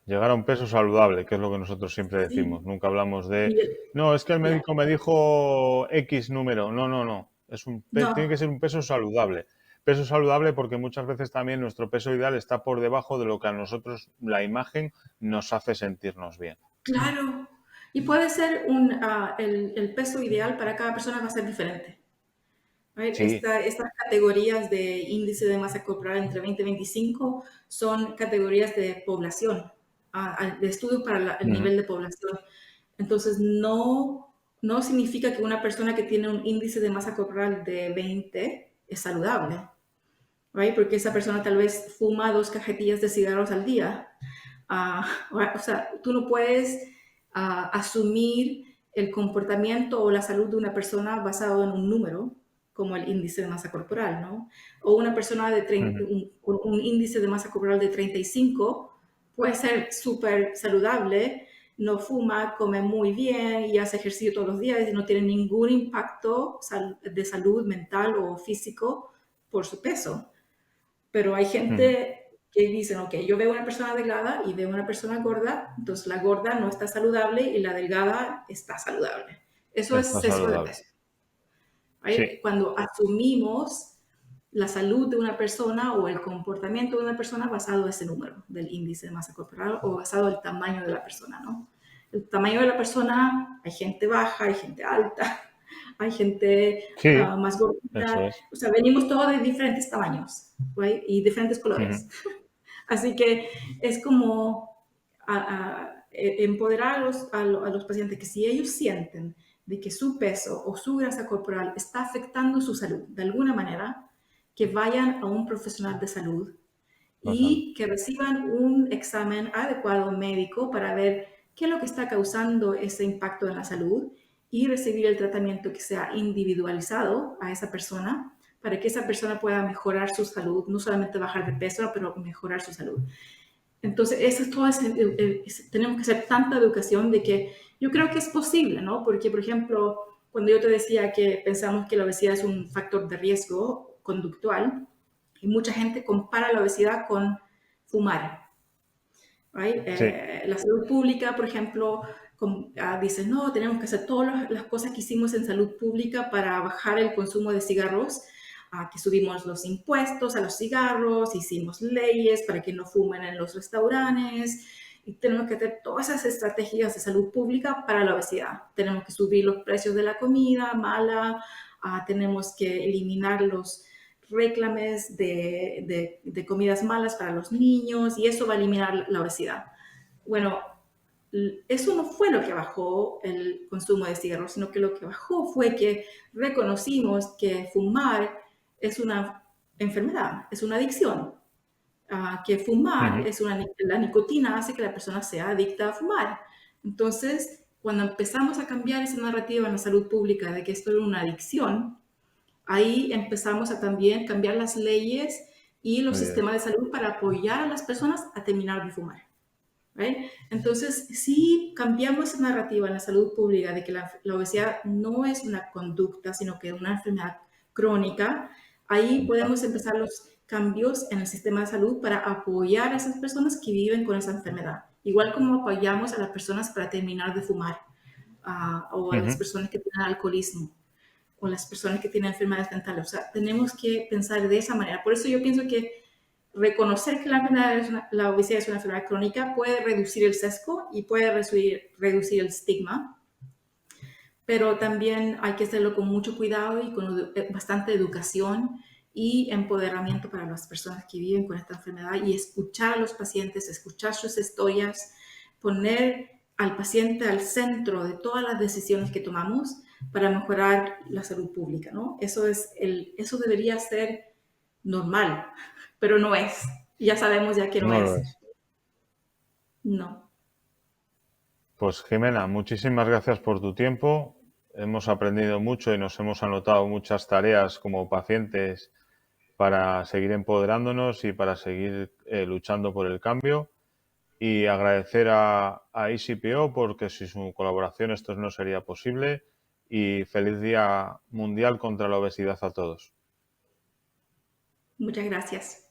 Speaker 1: Llegar a un peso saludable, que es lo que nosotros siempre decimos.
Speaker 2: Sí.
Speaker 1: Nunca hablamos de,
Speaker 2: Y,
Speaker 1: no, es que el
Speaker 2: yeah.
Speaker 1: médico me dijo X número. No, no, no. Tiene
Speaker 2: No,
Speaker 1: que ser un peso saludable. Peso saludable porque muchas veces también nuestro peso ideal está por debajo de lo que a nosotros la imagen nos hace sentirnos bien.
Speaker 2: claro. Y puede ser el peso ideal para cada persona va a ser diferente. Right?
Speaker 1: Sí.
Speaker 2: Estas categorías de índice de masa corporal entre 20 y 25 son categorías de población, de estudios para el
Speaker 1: Ujú.
Speaker 2: nivel de población. Entonces, no significa que una persona que tiene un índice de masa corporal de 20 es saludable, right? Porque esa persona tal vez fuma 2 cajetillas de cigarros al día. O sea, tú no puedes asumir el comportamiento o la salud de una persona basado en un número, como el índice de masa corporal, ¿no? O una persona
Speaker 1: Ujú.
Speaker 2: con un índice de masa corporal de 35 puede ser súper saludable, no fuma, come muy bien y hace ejercicio todos los días y no tiene ningún impacto de salud mental o físico por su peso. Pero hay
Speaker 1: Ujú.
Speaker 2: gente que dicen, ok, yo veo una persona delgada y veo una persona gorda, entonces la gorda no está saludable y la delgada está saludable. Eso es
Speaker 1: Está
Speaker 2: sesgo de
Speaker 1: saludable.
Speaker 2: peso.
Speaker 1: Sí.
Speaker 2: ¿Right? Cuando asumimos la salud de una persona o el comportamiento de una persona basado en ese número del índice de masa corporal o basado en el tamaño de la persona, ¿no? El tamaño de la persona, hay gente baja, hay gente alta, hay gente
Speaker 1: Sí,
Speaker 2: más
Speaker 1: eso
Speaker 2: gordita,
Speaker 1: es.
Speaker 2: o sea, venimos todos de diferentes tamaños, right? Y diferentes
Speaker 1: Ujú.
Speaker 2: colores. Así que es como empoderar a los pacientes que si ellos sienten de que su peso o su grasa corporal está afectando su salud de alguna manera, que vayan a un profesional de salud
Speaker 1: La salud.
Speaker 2: y que reciban un examen adecuado médico para ver qué es lo que está causando ese impacto en la salud y recibir el tratamiento que sea individualizado a esa persona para que esa persona pueda mejorar su salud, no solamente bajar de peso, pero mejorar su salud. Entonces, eso es todo tenemos que hacer tanta educación de que yo creo que es posible, ¿no? Porque, por ejemplo, cuando yo te decía que pensamos que la obesidad es un factor de riesgo conductual, y mucha gente compara la obesidad con fumar, right?
Speaker 1: Sí.
Speaker 2: La salud pública, por ejemplo, dice, no, tenemos que hacer todas las cosas que hicimos en salud pública para bajar el consumo de cigarros, que subimos los impuestos a los cigarros, hicimos leyes para que no fumen en los restaurantes, y tenemos que hacer todas esas estrategias de salud pública para la obesidad. Tenemos que subir los precios de la comida mala, tenemos que eliminar los reclames de comidas malas para los niños y eso va a eliminar la obesidad. Bueno, eso no fue lo que bajó el consumo de cigarros, sino que lo que bajó fue que reconocimos que fumar es una enfermedad, es una adicción. Que fumar
Speaker 1: Ujú.
Speaker 2: es la nicotina hace que la persona sea adicta a fumar. Entonces, cuando empezamos a cambiar esa narrativa en la salud pública de que esto es una adicción, ahí empezamos a también cambiar las leyes y los
Speaker 1: Medidas.
Speaker 2: sistemas de salud para apoyar a las personas a terminar de fumar. ¿Right? Entonces, si cambiamos esa narrativa en la salud pública de que la obesidad no es una conducta, sino que es una enfermedad crónica, ahí podemos empezar los cambios en el sistema de salud para apoyar a esas personas que viven con esa enfermedad. Igual como apoyamos a las personas para terminar de fumar, o a las
Speaker 1: Ujú.
Speaker 2: personas que tienen alcoholismo, o las personas que tienen enfermedades mentales. O sea, tenemos que pensar de esa manera. Por eso yo pienso que reconocer que la obesidad es una enfermedad crónica puede reducir el sesgo y puede reducir el estigma, pero también hay que hacerlo con mucho cuidado y con bastante educación y empoderamiento para las personas que viven con esta enfermedad, y escuchar a los pacientes, escuchar sus historias, poner al paciente al centro de todas las decisiones que tomamos para mejorar la salud pública, ¿no? Eso debería ser normal, pero no es. Ya sabemos ya que no
Speaker 1: No lo
Speaker 2: es.
Speaker 1: es.
Speaker 2: No.
Speaker 1: Pues Jimena, muchísimas gracias por tu tiempo. Hemos aprendido mucho y nos hemos anotado muchas tareas como pacientes para seguir empoderándonos y para seguir luchando por el cambio. Y agradecer a EasyPO porque sin su colaboración esto no sería posible. Y feliz Día Mundial contra la Obesidad a todos.
Speaker 2: Muchas gracias.